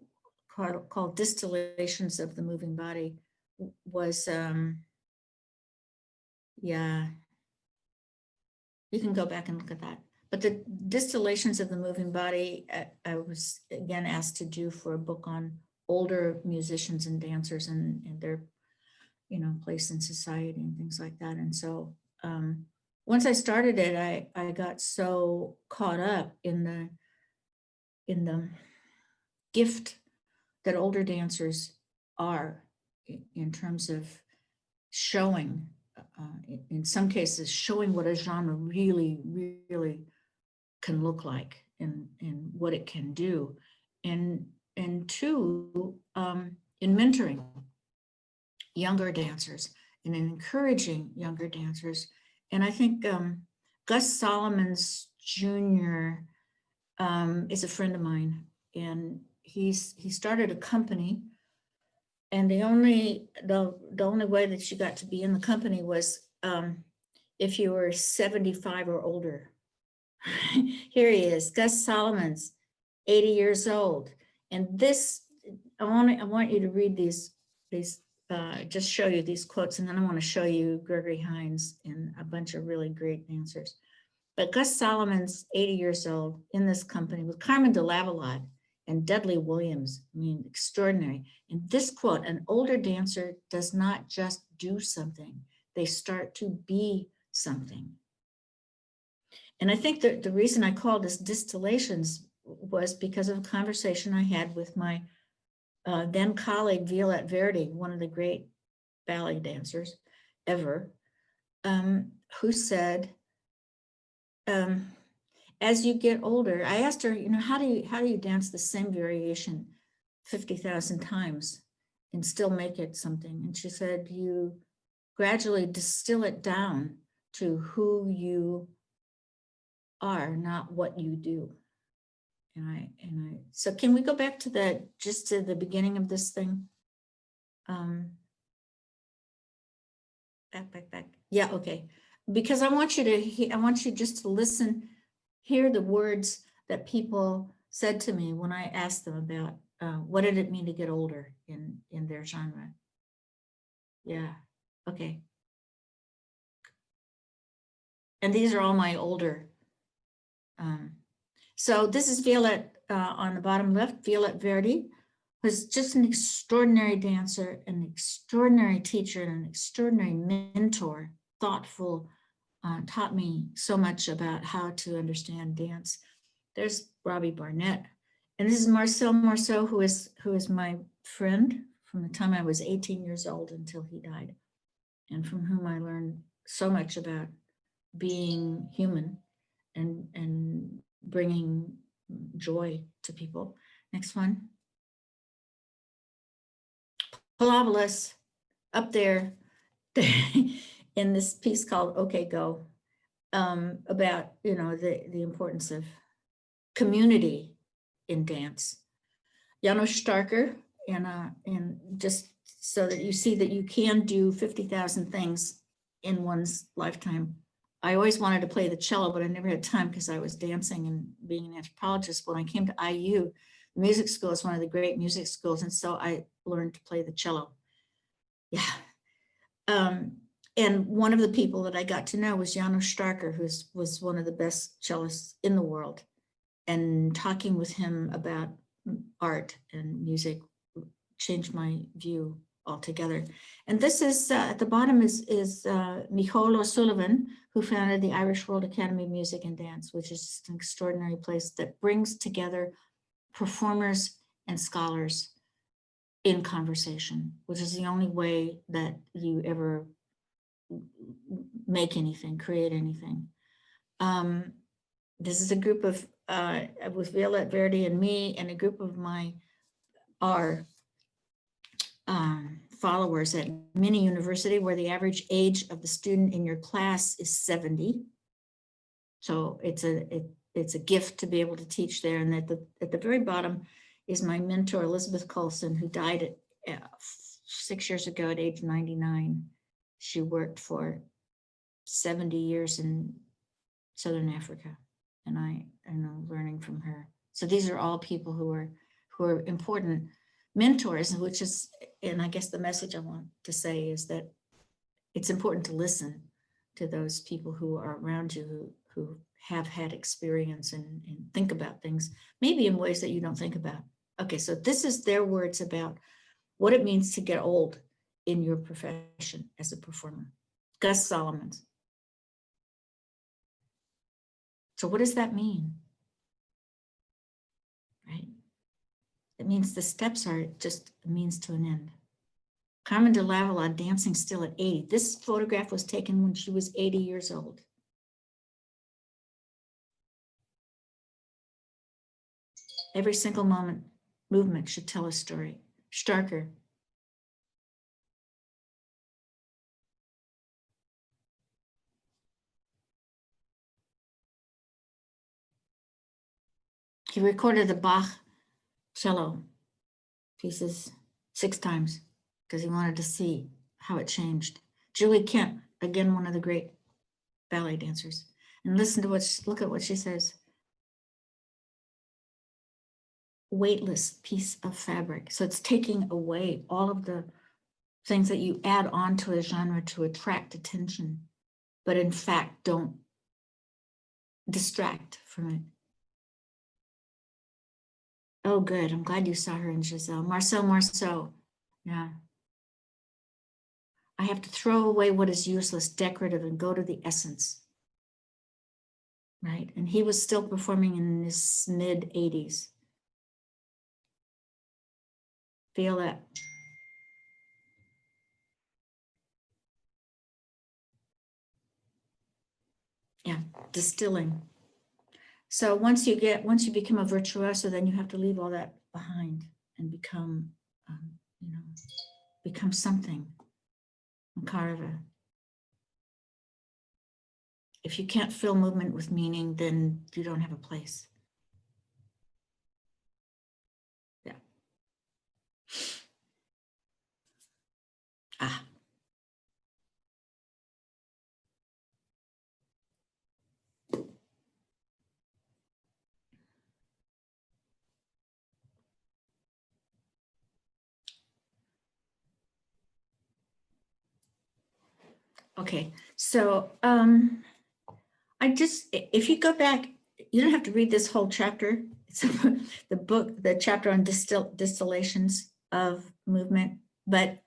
called Distillations of the Moving Body was, yeah, you can go back and look at that. But the Distillations of the Moving Body, I was again asked to do for a book on older musicians and dancers and their, you know, place in society and things like that. And so once I started it, I got so caught up in the gift that older dancers are in terms of showing, in some cases, showing what a genre really, really can look like and what it can do. And two, in mentoring younger dancers and in encouraging younger dancers. And I think Gus Solomons Jr. Is a friend of mine, and he started a company, and the only way that you got to be in the company was if you were 75 or older. Here he is, Gus Solomons, 80 years old. And this, I want you to read these just show you these quotes, and then I want to show you Gregory Hines and a bunch of really great dancers. But Gus Solomons, 80 years old, in this company with Carmen de Lavalade and Dudley Williams. I mean, extraordinary. And this quote, an older dancer does not just do something, they start to be something. And I think that the reason I called this Distillations was because of a conversation I had with my then colleague, Violette Verdi, one of the great ballet dancers ever, who said, as you get older, I asked her, you know, how do you dance the same variation 50,000 times and still make it something? And she said, you gradually distill it down to who you are, not what you do. So can we go back to just to the beginning of this thing? Back. Yeah, okay. Because I want you just to listen, hear the words that people said to me when I asked them about what did it mean to get older in their genre. Yeah, okay. And these are all my older. So this is Violette on the bottom left, Violette Verdi, was just an extraordinary dancer, an extraordinary teacher, and an extraordinary mentor, thoughtful, taught me so much about how to understand dance. There's Robbie Barnett. And this is Marcel Marceau, who is my friend from the time I was 18 years old until he died, and from whom I learned so much about being human and bringing joy to people. Next one. Pilobolus up there in this piece called OK Go, about the importance of community in dance. Janos Starker, and just so that you see that you can do 50,000 things in one's lifetime. I always wanted to play the cello, but I never had time because I was dancing and being an anthropologist. When I came to IU, the music school is one of the great music schools, and so I learned to play the cello. Yeah. And one of the people that I got to know was Janos Starker, who was one of the best cellists in the world. And talking with him about art and music changed my view altogether. And this is, at the bottom is Micheál O'Sullivan, who founded the Irish World Academy of Music and Dance, which is just an extraordinary place that brings together performers and scholars in conversation, which is the only way that you ever make anything, create anything. This is a group of, with Violette Verdi and me, and a group of our followers at Mini University, where the average age of the student in your class is 70. So it's a gift to be able to teach there. And at the very bottom is my mentor, Elizabeth Colson, who died at 6 years ago at age 99. She worked for 70 years in Southern Africa, and I'm learning from her. So these are all people who are important mentors, which is, and I guess the message I want to say is that it's important to listen to those people who are around you, who have had experience and think about things, maybe in ways that you don't think about. Okay, so this is their words about what it means to get old in your profession as a performer. Gus Solomons. So what does that mean? Right? It means the steps are just a means to an end. Carmen de Lavilla dancing still at 80. This photograph was taken when she was 80 years old. Every single movement should tell a story. Starker. He recorded the Bach cello pieces 6 times because he wanted to see how it changed. Julie Kent, again, one of the great ballet dancers. And look at what she says. Weightless piece of fabric. So it's taking away all of the things that you add on to a genre to attract attention, but in fact don't distract from it. Oh, good. I'm glad you saw her in Giselle. Marcel Marceau. Yeah. I have to throw away what is useless, decorative, and go to the essence. Right? And he was still performing in his mid-80s. Feel that. Yeah, distilling. So once you become a virtuoso, then you have to leave all that behind and become, become something. Makarova. if you can't fill movement with meaning, then you don't have a place. Yeah. Ah. Okay, so if you go back, you don't have to read this whole chapter. It's the book, the chapter on distillations of movement, but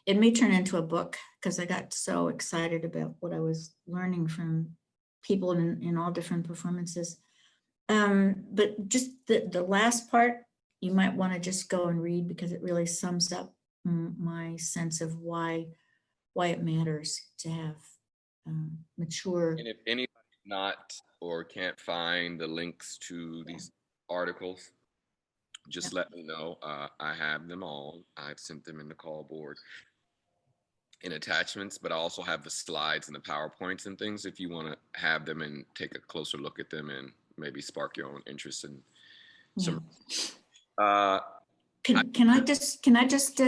it may turn into a book because I got so excited about what I was learning from people in all different performances. But just the last part, you might want to just go and read because it really sums up my sense of why it matters to have mature. And if anybody's not or can't find the links to these articles, just let me know. I have them all. I've sent them in the call board in attachments, but I also have the slides and the PowerPoints and things if you want to have them and take a closer look at them and maybe spark your own interest in some. Can I just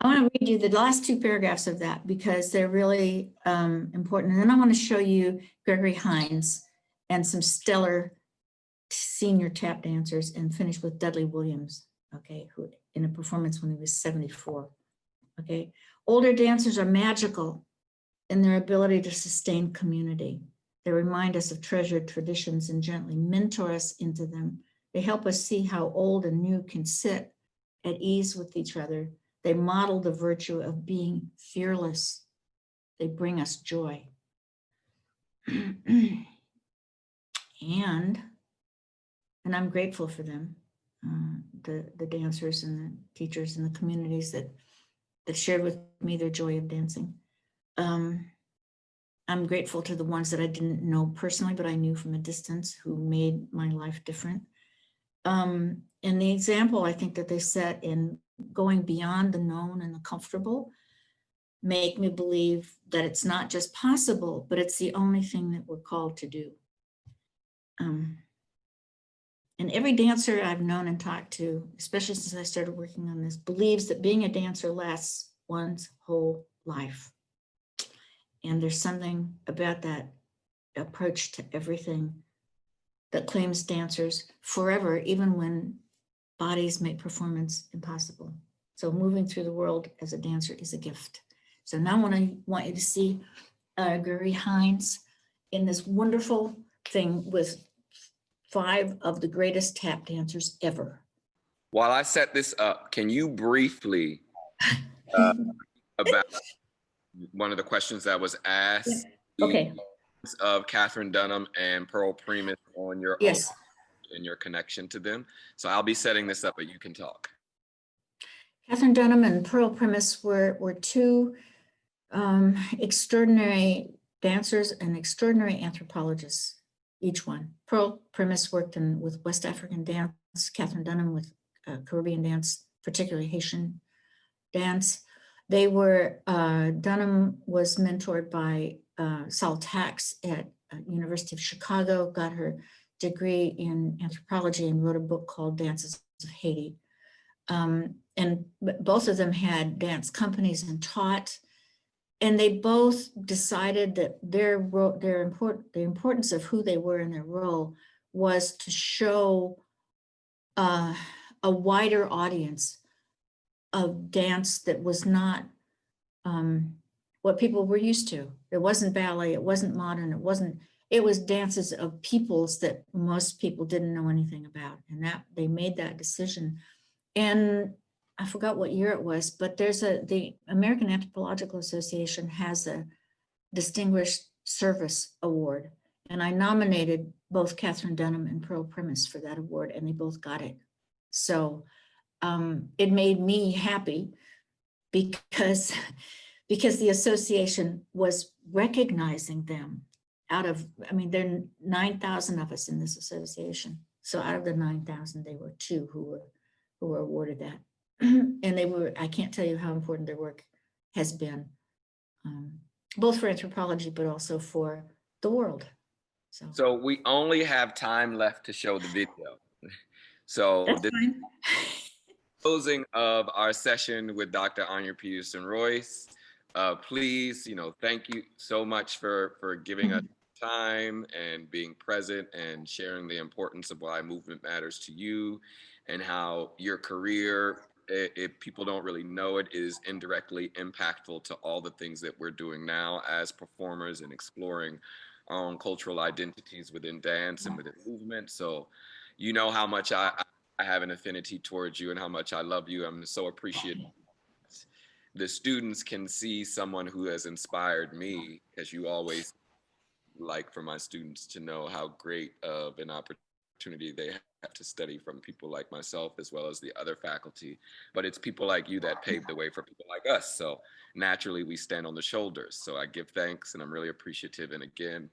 I want to read you the last two paragraphs of that because they're really important. And then I want to show you Gregory Hines and some stellar senior tap dancers and finish with Dudley Williams, okay, who in a performance when he was 74, okay. Older dancers are magical in their ability to sustain community. They remind us of treasured traditions and gently mentor us into them. They help us see how old and new can sit at ease with each other. They model the virtue of being fearless. They bring us joy. And I'm grateful for them, the dancers and the teachers and the communities that shared with me their joy of dancing. I'm grateful to the ones that I didn't know personally, but I knew from a distance who made my life different. And the example I think that they set in going beyond the known and the comfortable make me believe that it's not just possible, but it's the only thing that we're called to do. And every dancer I've known and talked to, especially since I started working on this, believes that being a dancer lasts one's whole life. And there's something about that approach to everything that claims dancers forever, even when bodies make performance impossible. So moving through the world as a dancer is a gift. So now I want you to see Gregory Hines in this wonderful thing with 5 of the greatest tap dancers ever. While I set this up, can you briefly about one of the questions that was asked? Yeah. Okay. Of Catherine Dunham and Pearl Primus on your yes. own and your connection to them. So I'll be setting this up, but you can talk. Catherine Dunham and Pearl Primus were 2 extraordinary dancers and extraordinary anthropologists, each one. Pearl Primus worked with West African dance, Catherine Dunham with Caribbean dance, particularly Haitian dance. They were, Dunham was mentored by Saul Tax at University of Chicago, got her degree in anthropology and wrote a book called Dances of Haiti. And both of them had dance companies and taught, and they both decided that the importance of who they were in their role was to show a wider audience of dance that was not what people were used to. It wasn't ballet, it wasn't modern, it was dances of peoples that most people didn't know anything about. And that they made that decision. And I forgot what year it was, but the American Anthropological Association has a Distinguished Service Award. And I nominated both Catherine Dunham and Pearl Primus for that award, and they both got it. So it made me happy because the association was recognizing them out of, there are 9,000 of us in this association. So out of the 9,000, they were 2 who were awarded that. And I can't tell you how important their work has been both for anthropology, but also for the world. So we only have time left to show the video. So That's this fine. closing of our session with Dr. Anya Peterson Royce. Please, thank you so much for giving us time and being present and sharing the importance of why movement matters to you and how your career, if people don't really know it, is indirectly impactful to all the things that we're doing now as performers and exploring our own cultural identities within dance and within movement. So you know how much I have an affinity towards you and how much I love you. I'm so appreciative. The students can see someone who has inspired me, as you always like for my students to know how great of an opportunity they have to study from people like myself as well as the other faculty. But it's people like you that paved the way for people like us. So naturally we stand on the shoulders. So I give thanks and I'm really appreciative. And again,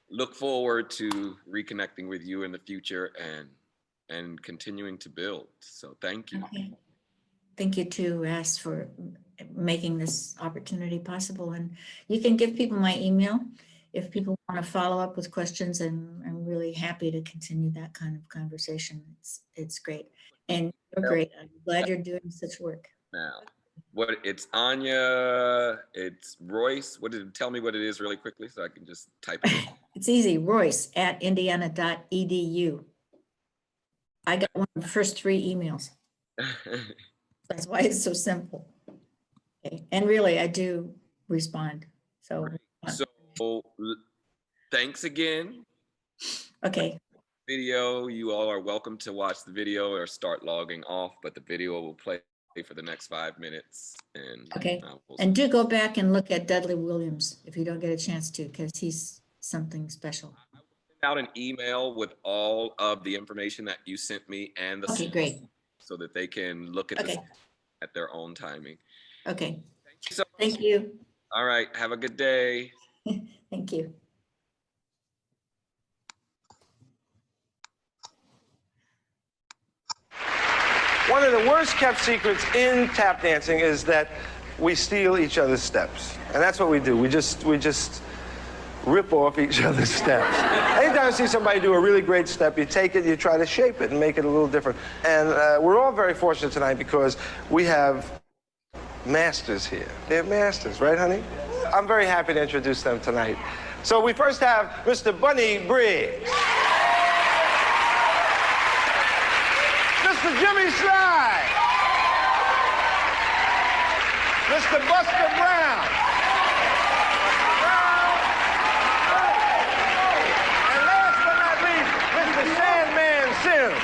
look forward to reconnecting with you in the future and continuing to build. So thank you. Okay. Thank you too, Ras, for making this opportunity possible. And you can give people my email if people want to follow up with questions, and I'm really happy to continue that kind of conversation. It's great. And you're great. I'm glad you're doing such work. Now, it's Anya, it's Royce. Tell me what it is really quickly so I can just type it in. It's easy, Royce at indiana.edu. I got one of the first 3 emails. That's why it's so simple. Okay. And really, I do respond. So thanks again. Okay. Video, you all are welcome to watch the video or start logging off, but the video will play for the next 5 minutes. And okay. And do go back and look at Dudley Williams if you don't get a chance to, because he's something special. I will send out an email with all of the information that you sent me and the okay, great. So that they can look at this at their own timing. Okay. Thank you so much. Thank you. All right. Have a good day. Thank you. One of the worst kept secrets in tap dancing is that we steal each other's steps. And that's what we do. We just rip off each other's steps. Anytime you see somebody do a really great step, you take it, you try to shape it and make it a little different. And we're all very fortunate tonight because we have masters here. They're masters, right, honey? I'm very happy to introduce them tonight. So we first have Mr. Bunny Briggs. Mr. Jimmy Slide. Mr. Buster Brown. And last but not least, Mr. Sandman Sims.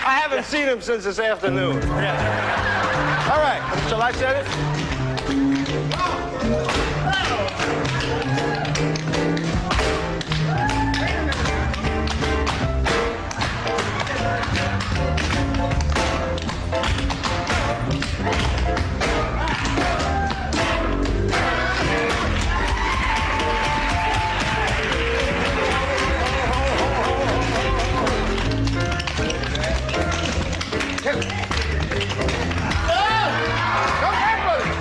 I haven't seen him since this afternoon. Yeah. All right, shall I set it? Come back, buddy.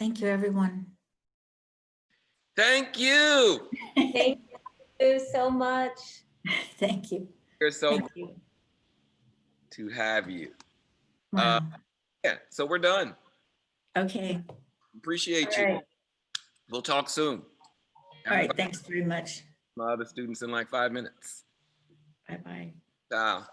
Thank you, everyone. Thank you. Thank you so much. Thank you. We're so Thank glad you. to have you. Wow. Yeah, so we're done. Okay. Appreciate All you. right. We'll talk soon. All right. Thanks very much. My other students in like 5 minutes. Bye-bye. Ciao.